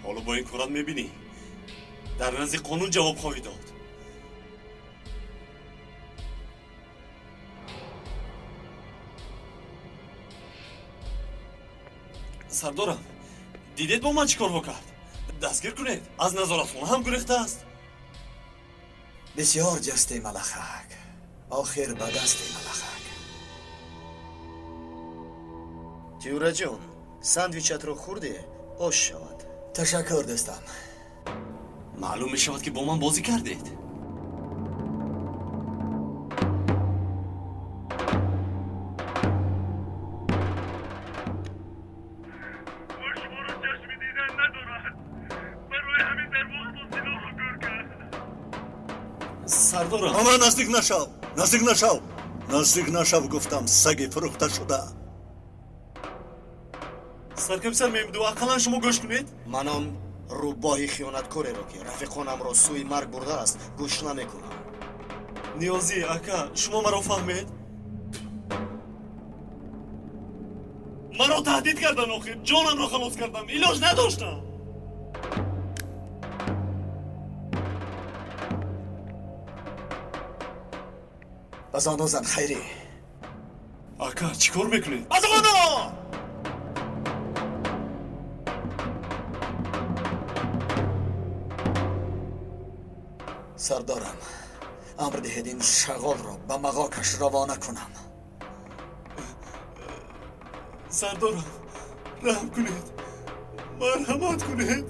حالا با این کارات میبینی در نزد قانون جواب خواهی داد. سردارم دیدید با من چیکار کرد؟ دستگیر کنید. از نظارتخانه هم گریخته است. بسیار جسته ملخک، آخر به دست ملخک. تیوره جان ساندویچت رو خورده؟ آش شود. تشکر دوستم. معلوم می شود که با من بازی کردید. سردارم اما نزدیک نشو گفتم. سگ فروخته شده. سرکمسر میمدو اقلا شما گوش کنید. منم روباهی خیانتکاری رو که رفیقانم را سوی مرگ برده است گوش نمیکنم. نیازی اکا شما مرا فهمید؟ مرا تهدید کردن آخر. جانم را خلاص کردم. علاج نداشتم. بزانو زن خیری. اکا چیکار میکنید؟ بزانو! سردارم امر دهید این شغال را به مغاکش روانه کنم. سردارم رحم کنید. مرحمت کنید.